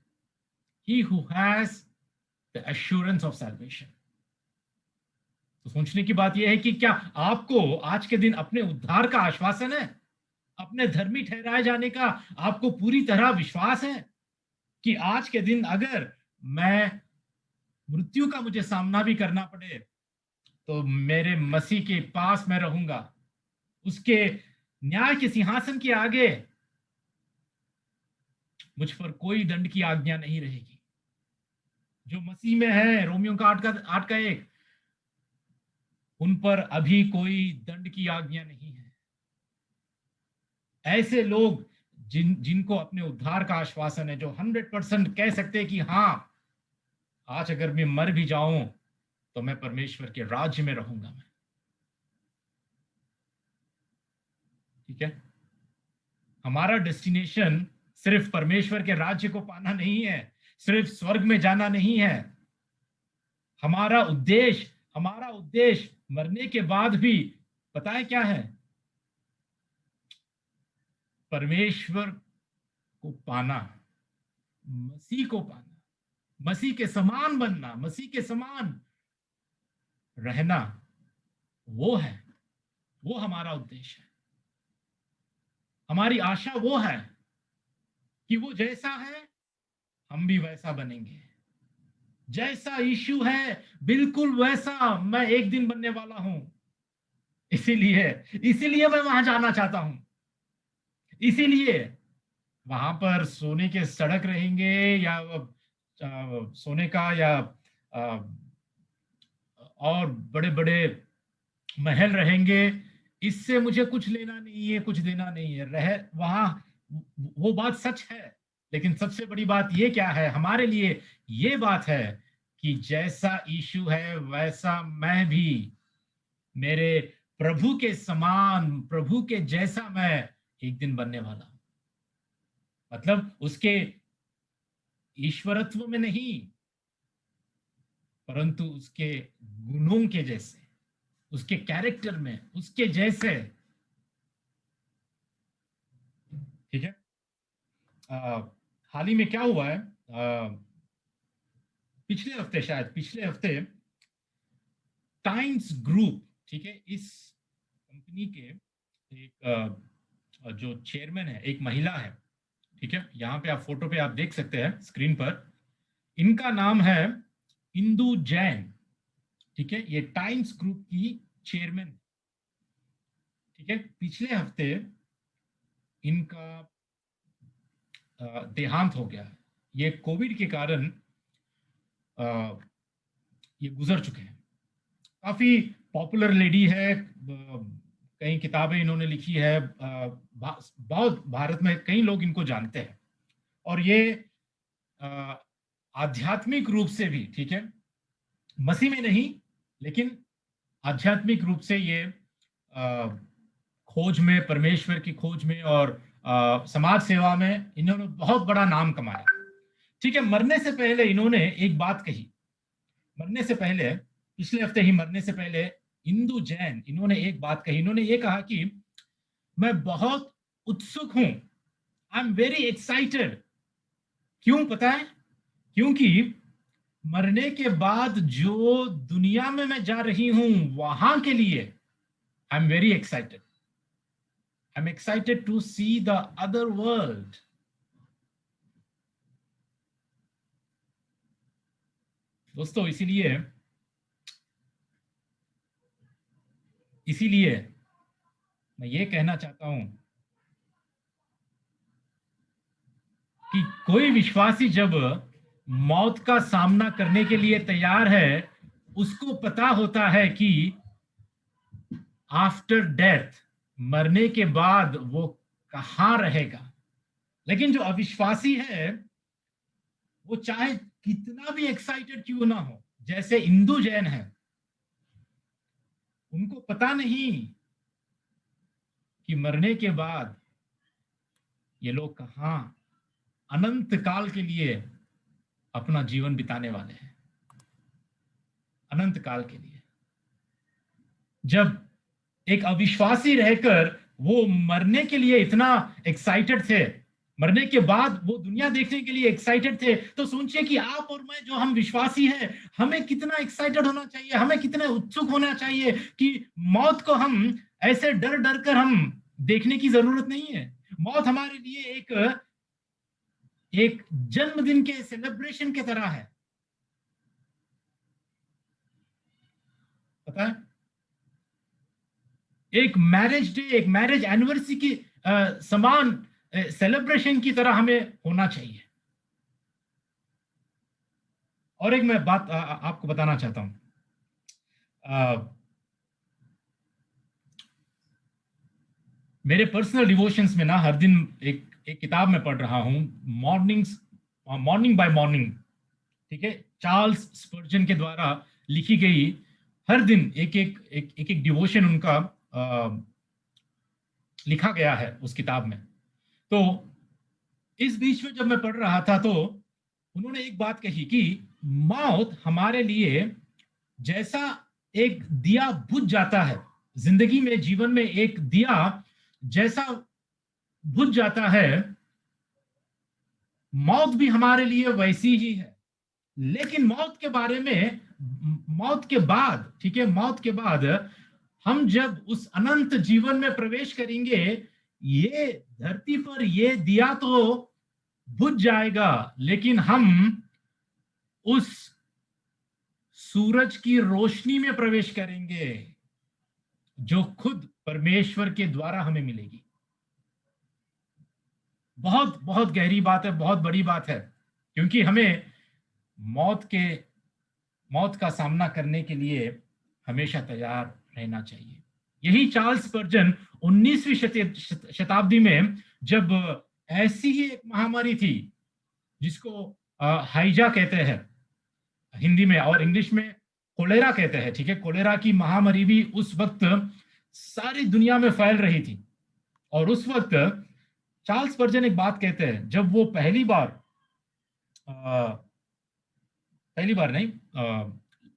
he who has the assurance of salvation. तो सोचने की बात यह है कि क्या आपको आज के दिन अपने उद्धार का आश्वासन है? अपने धर्मी ठहराए जाने का आपको पूरी तरह विश्वास है कि आज के दिन अगर मैं मृत्यु का मुझे सामना भी करना पड़े तो मेरे मसीह के पास मैं रहूंगा, उसके न्याय के सिंहासन के आगे मुझ पर कोई दंड की आज्ञा नहीं रहेगी। जो मसीह में है, रोमियो का 8:1, उन पर अभी कोई दंड की आज्ञा नहीं है। ऐसे लोग जिनको अपने उद्धार का आश्वासन है, जो 100% कह सकते हैं कि हाँ, आज अगर मैं मर भी जाऊं तो मैं परमेश्वर के राज्य में रहूंगा मैं। ठीक है, हमारा डेस्टिनेशन सिर्फ परमेश्वर के राज्य को पाना नहीं है, सिर्फ स्वर्ग में जाना नहीं है। हमारा उद्देश्य मरने के बाद भी पता है क्या है? परमेश्वर को पाना, मसीह को पाना, मसीह के समान बनना, मसीह के समान रहना, वो हमारा उद्देश्य है। हमारी आशा वो है कि वो जैसा है हम भी वैसा बनेंगे। जैसा यीशु है बिल्कुल वैसा मैं एक दिन बनने वाला हूं। इसीलिए मैं वहां जाना चाहता हूं। इसीलिए वहां पर सोने के सड़क रहेंगे या सोने का या और बड़े बड़े महल रहेंगे, इससे मुझे कुछ लेना नहीं है, कुछ देना नहीं है। वहां वो बात सच है, लेकिन सबसे बड़ी बात ये क्या है हमारे लिए? ये बात है कि जैसा यीशु है वैसा मैं भी मेरे प्रभु के समान, प्रभु के जैसा मैं एक दिन बनने वाला हूं। मतलब उसके ईश्वरत्व में नहीं, परंतु उसके गुणों के जैसे, उसके कैरेक्टर में उसके जैसे। ठीक है, हाल ही में क्या हुआ है, पिछले हफ्ते टाइम्स ग्रुप, ठीक है, इस कंपनी के एक जो चेयरमैन है, एक महिला है। ठीक है, यहाँ पे आप फोटो पे आप देख सकते हैं स्क्रीन पर, इनका नाम है इंदु जैन। ठीक है, ये टाइम्स ग्रुप की चेयरमैन। ठीक है, पिछले हफ्ते इनका देहांत हो गया। ये कोविड के कारण ये गुजर चुके हैं। काफी पॉपुलर लेडी है, कई किताबें इन्होंने लिखी है, बहुत भारत में कई लोग इनको जानते हैं। और ये आध्यात्मिक रूप से भी, ठीक है, मसीह में नहीं लेकिन आध्यात्मिक रूप से ये खोज में, परमेश्वर की खोज में और समाज सेवा में इन्होंने बहुत बड़ा नाम कमाया। ठीक है, मरने से पहले इन्होंने एक बात कही। मरने से पहले, पिछले हफ्ते ही मरने से पहले इंदु जैन, इन्होंने एक बात कही। इन्होंने ये कहा कि मैं बहुत उत्सुक हूं, आई एम वेरी एक्साइटेड। क्यों पता है? क्योंकि मरने के बाद जो दुनिया में मैं जा रही हूं वहां के लिए I am very excited. I am excited to see the other world. दोस्तों, इसीलिए मैं ये कहना चाहता हूं कि कोई विश्वासी जब मौत का सामना करने के लिए तैयार है, उसको पता होता है कि आफ्टर डेथ, मरने के बाद वो कहाँ रहेगा। लेकिन जो अविश्वासी है वो चाहे कितना भी एक्साइटेड क्यों ना हो, जैसे हिंदू जैन है, उनको पता नहीं कि मरने के बाद ये लोग कहाँ अनंत काल के लिए अपना जीवन बिताने वाले हैं, अनंत काल के लिए। जब एक अविश्वासी रहकर वो मरने के लिए इतना एक्साइटेड थे, मरने के बाद वो दुनिया देखने के लिए एक्साइटेड थे, तो सोचिए कि आप और मैं जो हम विश्वासी हैं, हमें कितना एक्साइटेड होना चाहिए, हमें कितने उत्सुक होना चाहिए कि मौत को हम ऐसे डर डर कर हम देखने की जरूरत नहीं है। मौत हमारे लिए एक जन्मदिन के सेलिब्रेशन की तरह है, पता है, एक मैरिज डे, एक मैरिज एनिवर्सरी की समान सेलिब्रेशन की तरह हमें होना चाहिए। और एक मैं बात आपको बताना चाहता हूं। मेरे पर्सनल डिवोशंस में ना हर दिन एक किताब में पढ़ रहा हूं, मॉर्निंग बाय मॉर्निंग, ठीक है, चार्ल्स स्पर्जन के द्वारा लिखी गई। हर दिन एक डिवोशन उनका लिखा गया है उस किताब में। तो इस बीच में जब मैं पढ़ रहा था तो उन्होंने एक बात कही कि मौत हमारे लिए जैसा एक दिया बुझ जाता है, जिंदगी में, जीवन में एक दिया जैसा बुझ जाता है, मौत भी हमारे लिए वैसी ही है। लेकिन मौत के बारे में, मौत के बाद, ठीक है, मौत के बाद हम जब उस अनंत जीवन में प्रवेश करेंगे, ये धरती पर ये दिया तो बुझ जाएगा, लेकिन हम उस सूरज की रोशनी में प्रवेश करेंगे जो खुद परमेश्वर के द्वारा हमें मिलेगी। बहुत बहुत गहरी बात है, बहुत बड़ी बात है, क्योंकि हमें मौत का सामना करने के लिए हमेशा तैयार रहना चाहिए। यही चार्ल्स स्पर्जन 19वीं शताब्दी में, जब ऐसी ही एक महामारी थी जिसको हाइजा कहते हैं हिंदी में, और इंग्लिश में कोलेरा कहते हैं, ठीक है, कोलेरा की महामारी भी उस वक्त सारी दुनिया में फैल रही थी। और उस वक्त चार्ल्स स्पर्जन एक बात कहते हैं, जब वो पहली बार नहीं,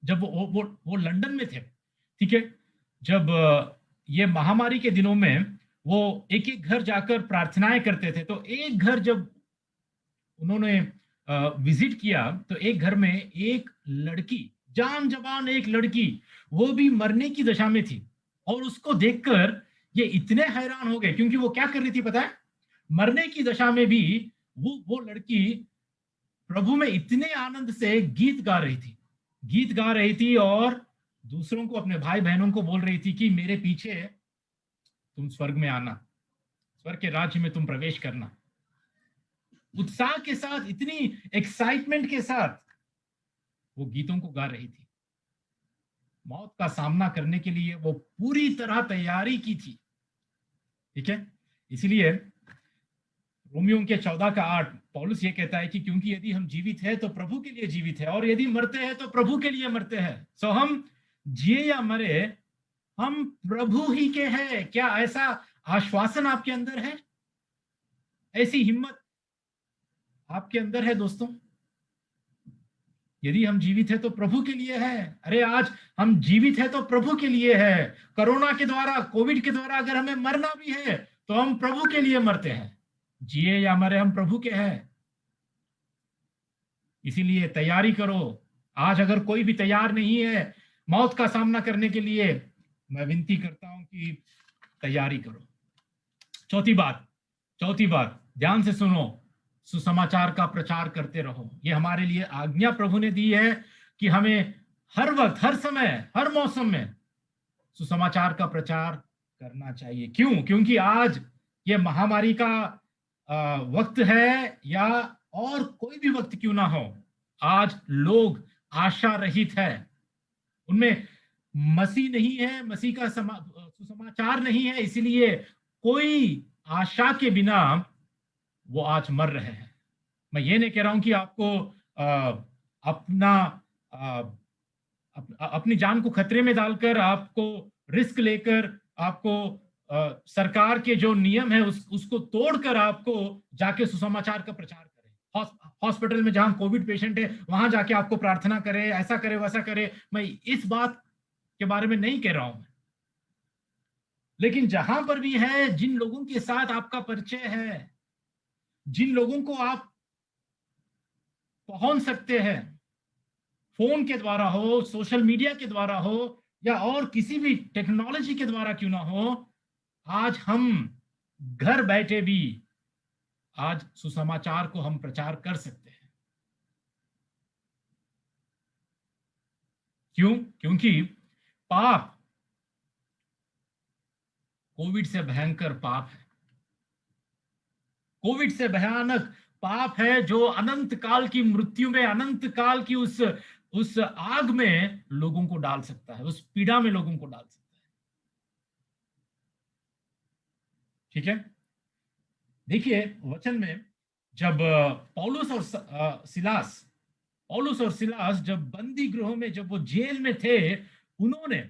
जब वो लंदन में थे, ठीक है, जब ये महामारी के दिनों में वो एक एक घर जाकर प्रार्थनाएं करते थे, तो एक घर जब उन्होंने विजिट किया तो एक घर में एक लड़की, जान जवान एक लड़की, वो भी मरने की दशा में थी। और उसको देखकर ये इतने हैरान हो गए, क्योंकि वो क्या कर रही थी पता है, मरने की दशा में भी वो लड़की प्रभु में इतने आनंद से गीत गा रही थी, गीत गा रही थी, और दूसरों को, अपने भाई बहनों को बोल रही थी कि मेरे पीछे तुम स्वर्ग में आना, स्वर्ग के राज्य में तुम प्रवेश करना। उत्साह के साथ, इतनी एक्साइटमेंट के साथ वो गीतों को गा रही थी। मौत का सामना करने के लिए वो पूरी तरह तैयारी की थी, ठीक है। इसलिए रोमियो के 14:8 पौलुस ये कहता है कि क्योंकि यदि हम जीवित हैं तो प्रभु के लिए जीवित है, और यदि मरते हैं तो प्रभु के लिए मरते हैं। सो हम जिए या मरे, हम प्रभु ही के हैं। क्या ऐसा आश्वासन आपके अंदर है? ऐसी हिम्मत आपके अंदर है दोस्तों? यदि हम जीवित है तो प्रभु के लिए है। अरे आज हम जीवित है तो प्रभु के लिए है। कोरोना के द्वारा, कोविड के द्वारा अगर हमें मरना भी है तो हम प्रभु के लिए मरते हैं। जिए या मरे, हम प्रभु के हैं। इसीलिए तैयारी करो। आज अगर कोई भी तैयार नहीं है मौत का सामना करने के लिए, मैं विनती करता हूं कि तैयारी करो। चौथी बात, ध्यान से सुनो, सुसमाचार का प्रचार करते रहो। ये हमारे लिए आज्ञा प्रभु ने दी है कि हमें हर वक्त, हर समय, हर मौसम में सुसमाचार का प्रचार करना चाहिए। क्यों? क्योंकि आज ये महामारी का वक्त है, या और कोई भी वक्त क्यों ना हो, आज लोग आशा रहित है। उनमें मसीह नहीं है, मसीह का सुसमाचार नहीं है, इसीलिए कोई आशा के बिना वो आज मर रहे हैं। मैं ये नहीं कह रहा हूं कि आपको अपना अ, अपनी जान को खतरे में डालकर, आपको रिस्क लेकर, आपको सरकार के जो नियम है उसको तोड़कर आपको जाके सुसमाचार का प्रचार करें। हॉस्पिटल में जहां कोविड पेशेंट है वहां जाके आपको प्रार्थना करे, ऐसा करे वैसा करे, मैं इस बात के बारे में नहीं कह रहा हूं। लेकिन जहां पर भी है, जिन लोगों के साथ आपका परिचय है, जिन लोगों को आप पहुंच सकते हैं, फोन के द्वारा हो, सोशल मीडिया के द्वारा हो, या और किसी भी टेक्नोलॉजी के द्वारा क्यों ना हो, आज हम घर बैठे भी आज सुसमाचार को हम प्रचार कर सकते हैं। क्यों? क्योंकि पाप कोविड से भयंकर पाप है। कोविड से भयानक पाप है जो अनंत काल की मृत्यु में, अनंत काल की उस आग में लोगों को डाल सकता है, उस पीड़ा में लोगों को डाल सकता है। ठीक है, देखिए वचन में जब पौलुस और सिलास जब बंदी गृहों में, जब वो जेल में थे, उन्होंने,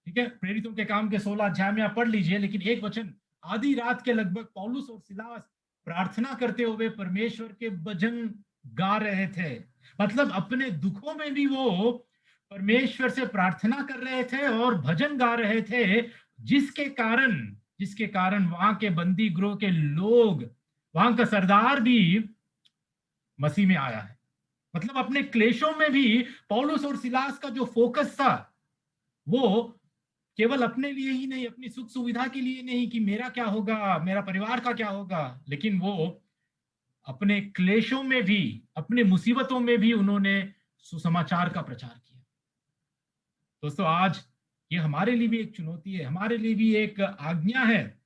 ठीक है, प्रेरितों के काम के 16 अध्याय में आप पढ़ लीजिए, लेकिन एक वचन, आधी रात के लगभग पौलुस और सिलास प्रार्थना करते हुए परमेश्वर के भजन गा रहे थे। मतलब अपने दुखों में भी वो परमेश्वर से प्रार्थना कर रहे थे और भजन गा रहे थे, जिसके कारण वहां के बंदी गृह के लोग, वहां का सरदार भी मसीह में आया है। मतलब अपने क्लेशों में भी पौलुस और सिलास का जो फोकस था, वो केवल अपने लिए ही नहीं, अपनी सुख सुविधा के लिए नहीं कि मेरा क्या होगा, मेरा परिवार का क्या होगा, लेकिन वो अपने क्लेशों में भी, अपने मुसीबतों में भी उन्होंने सुसमाचार का प्रचार किया। दोस्तों, आज ये हमारे लिए भी एक चुनौती है, हमारे लिए भी एक आज्ञा है।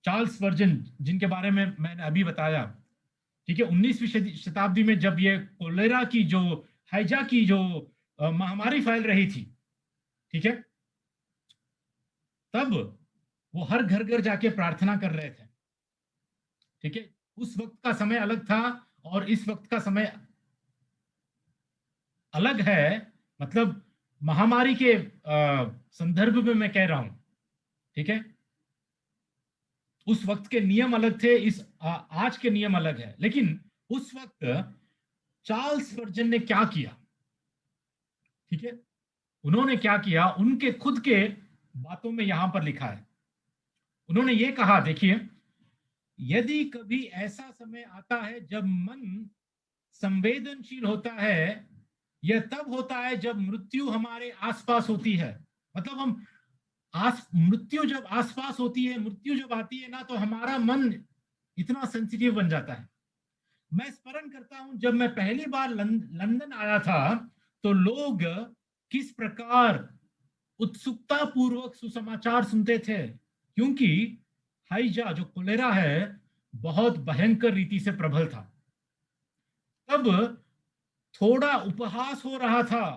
चार्ल्स वर्जन, जिनके बारे में मैंने अभी बताया, ठीक है, 19वीं शताब्दी में जब ये कोलेरा की जो, हैजा की जो महामारी फैल रही थी, ठीक है, तब वो हर घर घर जाके प्रार्थना कर रहे थे। ठीक है, उस वक्त का समय अलग था और इस वक्त का समय अलग है। मतलब महामारी के संदर्भ में मैं कह रहा हूं, ठीक है, उस वक्त के नियम अलग थे, आज के नियम अलग है। लेकिन उस वक्त चार्ल्स वर्जन ने क्या किया, ठीक है, उन्होंने क्या किया, उनके खुद के बातों में यहां पर लिखा है। उन्होंने ये कहा, देखिए, यदि कभी ऐसा समय आता है जब मन संवेदनशील होता है, यह तब होता है जब मृत्यु हमारे आसपास होती है। मतलब मृत्यु जब आसपास होती है, मृत्यु जब आती है ना, तो हमारा मन इतना सेंसिटिव बन जाता है। मैं स्मरण करता हूं, जब मैं पहली बार लंदन आया था, तो लोग किस प्रकार उत्सुकता पूर्वक सुसमाचार सुनते थे, क्योंकि हाइजा जो कोलेरा है बहुत भयंकर रीति से प्रबल था। तब थोड़ा उपहास हो रहा था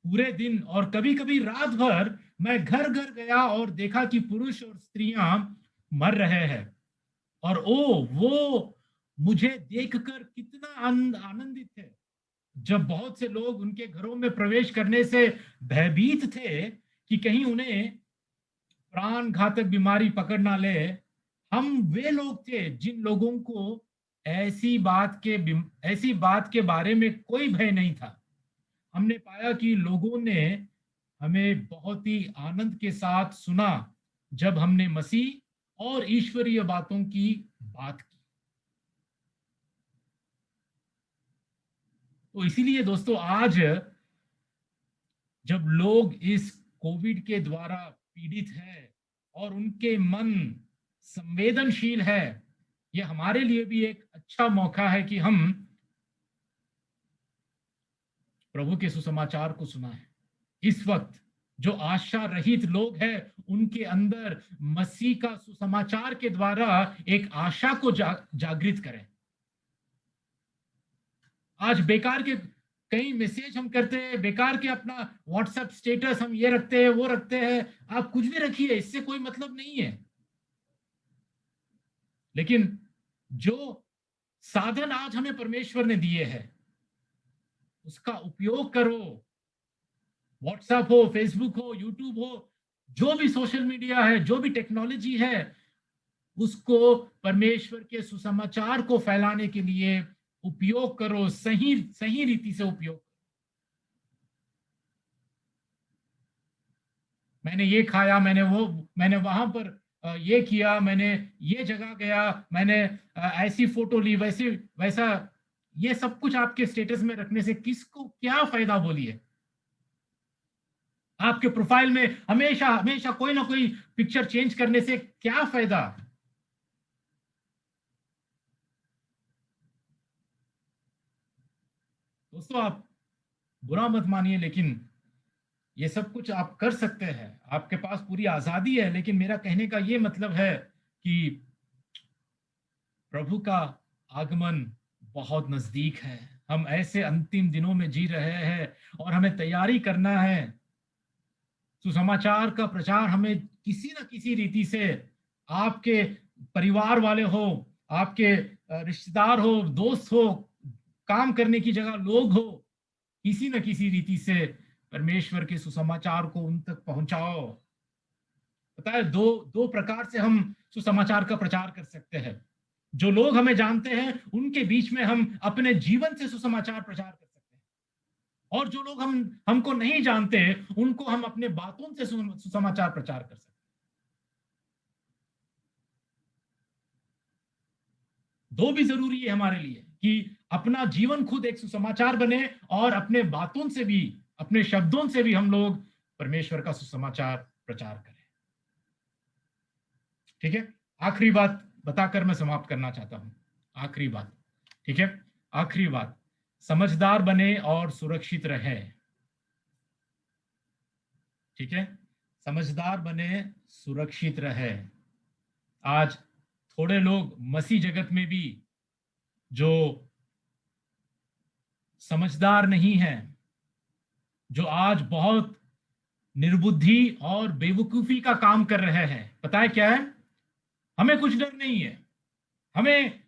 पूरे दिन, और कभी कभी रात भर मैं घर घर गया और देखा कि पुरुष और स्त्रियां मर रहे हैं। और वो मुझे देखकर कितना आनंदित थे, जब बहुत से लोग उनके घरों में प्रवेश करने से भयभीत थे कि कहीं उन्हें प्राण घातक बीमारी पकड़ ना ले। हम वे लोग थे जिन लोगों को ऐसी बात के बारे में कोई भय नहीं था। हमने पाया कि लोगों ने हमें बहुत ही आनंद के साथ सुना जब हमने मसीह और ईश्वरीय बातों की बात की। तो इसीलिए दोस्तों, आज जब लोग इस कोविड के द्वारा पीड़ित हैं और उनके मन संवेदनशील है, यह हमारे लिए भी एक अच्छा मौका है कि हम प्रभु के सुसमाचार को सुनाएं। इस वक्त जो आशा रहित लोग हैं, उनके अंदर मसीह का सुसमाचार के द्वारा एक आशा को जागृत करें। आज बेकार के कई मैसेज हम करते हैं बेकार के, अपना व्हाट्सएप स्टेटस हम ये रखते हैं वो रखते हैं, आप कुछ भी रखिए, इससे कोई मतलब नहीं है। लेकिन जो साधन आज हमें परमेश्वर ने दिए हैं उसका उपयोग करो। व्हाट्सएप हो, फेसबुक हो, यूट्यूब हो, जो भी सोशल मीडिया है, जो भी टेक्नोलॉजी है, उसको परमेश्वर के सुसमाचार को फैलाने के लिए उपयोग करो, सही सही रीति से उपयोग। मैंने ये खाया, मैंने वहां पर ये किया, मैंने ये जगह गया, मैंने ऐसी फोटो ली, वैसे वैसा, ये सब कुछ आपके स्टेटस में रखने से किसको क्या फायदा, बोलिए। आपके प्रोफाइल में हमेशा हमेशा कोई ना कोई पिक्चर चेंज करने से क्या फायदा। दोस्तों, आप बुरा मत मानिए, लेकिन ये सब कुछ आप कर सकते हैं, आपके पास पूरी आजादी है। लेकिन मेरा कहने का ये मतलब है कि प्रभु का आगमन बहुत नजदीक है। हम ऐसे अंतिम दिनों में जी रहे हैं और हमें तैयारी करना है। सुसमाचार का प्रचार हमें किसी न किसी रीति से, आपके परिवार वाले हो, आपके रिश्तेदार हो, दोस्त हो, काम करने की जगह लोग हो, किसी न किसी रीति से परमेश्वर के सुसमाचार को उन तक पहुंचाओ। पता है, दो दो प्रकार से हम सुसमाचार का प्रचार कर सकते हैं। जो लोग हमें जानते हैं उनके बीच में हम अपने जीवन से सुसमाचार प्रचार कर सकते हैं, और जो लोग हमको नहीं जानते उनको हम अपने बातों से सुसमाचार प्रचार कर सकते हैं। दो भी जरूरी है हमारे लिए कि अपना जीवन खुद एक सुसमाचार बने, और अपने बातों से भी, अपने शब्दों से भी हम लोग परमेश्वर का सुसमाचार प्रचार करें। ठीक है, आखिरी बात बताकर मैं समाप्त करना चाहता हूं। आखिरी बात, ठीक है, आखिरी बात, समझदार बने और सुरक्षित रहे। ठीक है, समझदार बने, सुरक्षित रहे। आज थोड़े लोग मसीह जगत में भी जो समझदार नहीं है, जो आज बहुत निर्बुद्धि और बेवकूफी का काम कर रहे हैं। पता है क्या है? हमें कुछ डर नहीं है, हमें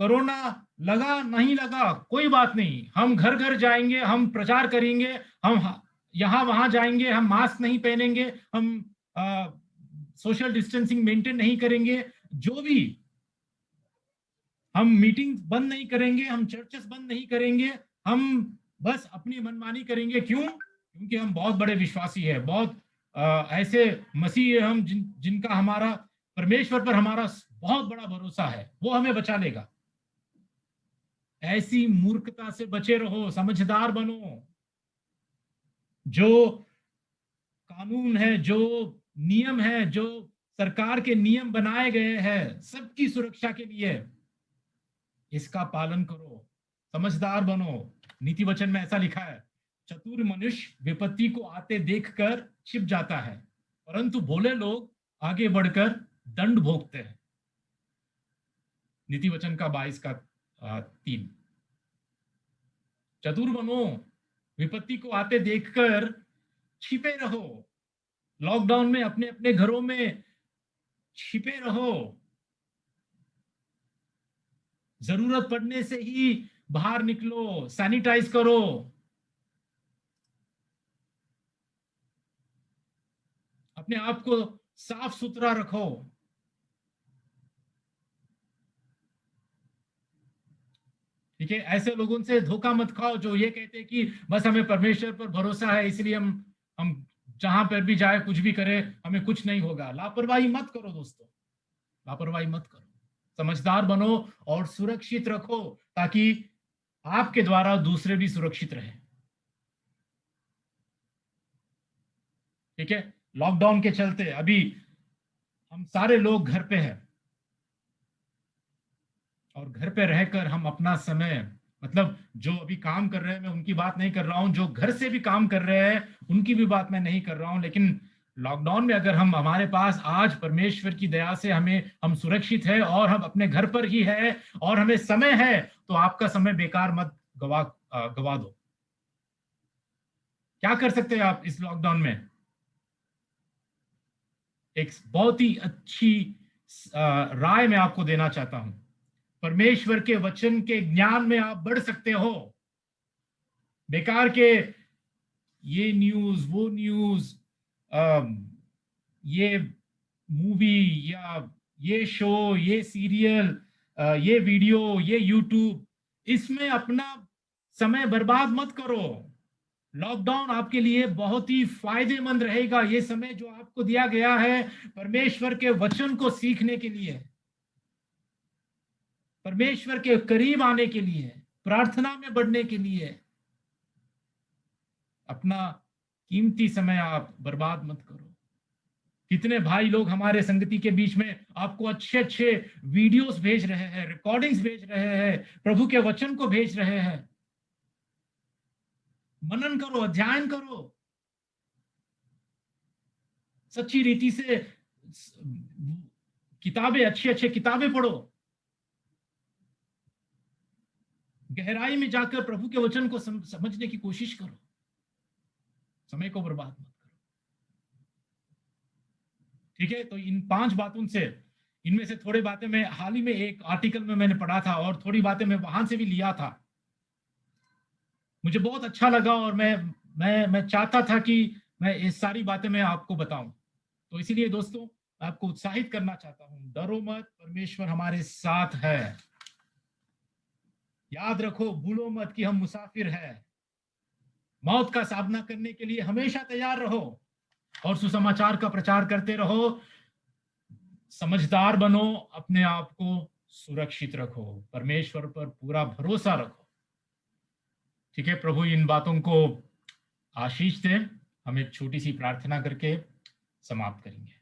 कोरोना लगा नहीं लगा कोई बात नहीं, हम घर घर जाएंगे, हम प्रचार करेंगे, हम यहां वहां जाएंगे, हम मास्क नहीं पहनेंगे, हम सोशल डिस्टेंसिंग मेंटेन नहीं करेंगे, जो भी, हम मीटिंग बंद नहीं करेंगे, हम चर्चेस बंद नहीं करेंगे, हम बस अपनी मनमानी करेंगे। क्यों? क्योंकि हम बहुत बड़े विश्वासी है, बहुत ऐसे मसीह है हम, जिनका हमारा परमेश्वर पर हमारा बहुत बड़ा भरोसा है, वो हमें बचा लेगा। ऐसी मूर्खता से बचे रहो, समझदार बनो। जो कानून है, जो नियम है, जो सरकार के नियम बनाए गए हैं सबकी सुरक्षा के लिए, इसका पालन करो, समझदार बनो। नीति वचन में ऐसा लिखा है, चतुर मनुष्य विपत्ति को आते देखकर छिप जाता है, परंतु भोले लोग आगे बढ़कर दंड भोगते हैं। नीति वचन का 22 का 3। चतुर बनो, विपत्ति को आते देखकर छिपे रहो। लॉकडाउन में अपने अपने घरों में छिपे रहो, जरूरत पड़ने से ही बाहर निकलो, सैनिटाइज करो। अपने आप को साफ सुथरा रखो। ठीक है, ऐसे लोगों से धोखा मत खाओ जो ये कहते हैं कि बस हमें परमेश्वर पर भरोसा है, इसलिए हम जहां पर भी जाए कुछ भी करें हमें कुछ नहीं होगा। लापरवाही मत करो दोस्तों, लापरवाही मत करो, समझदार बनो और सुरक्षित रखो, ताकि आपके द्वारा दूसरे भी सुरक्षित रहे। ठीक है, लॉकडाउन के चलते अभी हम सारे लोग घर पे हैं, और घर पे रहकर हम अपना समय, मतलब जो अभी काम कर रहे हैं मैं उनकी बात नहीं कर रहा हूं, जो घर से भी काम कर रहे हैं उनकी भी बात मैं नहीं कर रहा हूं, लेकिन लॉकडाउन में अगर हम, हमारे पास आज परमेश्वर की दया से हम सुरक्षित है और हम अपने घर पर ही है और हमें समय है, तो आपका समय बेकार मत गवा दो। क्या कर सकते हैं आप इस लॉकडाउन में? एक बहुत ही अच्छी राय मैं आपको देना चाहता हूं। परमेश्वर के वचन के ज्ञान में आप बढ़ सकते हो। बेकार के ये न्यूज, वो न्यूज, ये मूवी या ये शो, ये सीरियल, ये वीडियो, ये यूट्यूब, इसमें अपना समय बर्बाद मत करो। लॉकडाउन आपके लिए बहुत ही फायदेमंद रहेगा। ये समय जो आपको दिया गया है परमेश्वर के वचन को सीखने के लिए, परमेश्वर के करीब आने के लिए, प्रार्थना में बढ़ने के लिए। अपना कीमती समय आप बर्बाद मत करो। कितने भाई लोग हमारे संगति के बीच में आपको अच्छे अच्छे वीडियोस भेज रहे हैं, रिकॉर्डिंग्स भेज रहे हैं, प्रभु के वचन को भेज रहे हैं। मनन करो, अध्ययन करो, सच्ची रीति से किताबें, अच्छी अच्छी किताबें पढ़ो, गहराई में जाकर प्रभु के वचन को समझने की कोशिश करो। समय को बर्बाद मत करो। ठीक है, तो इन 5 बातों से, इनमें से थोड़ी बातें मैं हाल ही में एक आर्टिकल में मैंने पढ़ा था और थोड़ी बातें मैं वहां से भी लिया था। मुझे बहुत अच्छा लगा और मैं चाहता था कि मैं ये सारी बातें मैं आपको बताऊं। तो इसीलिए दोस्तों, आपको उत्साहित करना चाहता हूं, डरो मत, परमेश्वर हमारे साथ है। याद रखो, भूलो मत कि हम मुसाफिर हैं। मौत का सामना करने के लिए हमेशा तैयार रहो और सुसमाचार का प्रचार करते रहो। समझदार बनो, अपने आप को सुरक्षित रखो, परमेश्वर पर पूरा भरोसा रखो। ठीक है, प्रभु इन बातों को आशीष दे। हम एक छोटी सी प्रार्थना करके समाप्त करेंगे।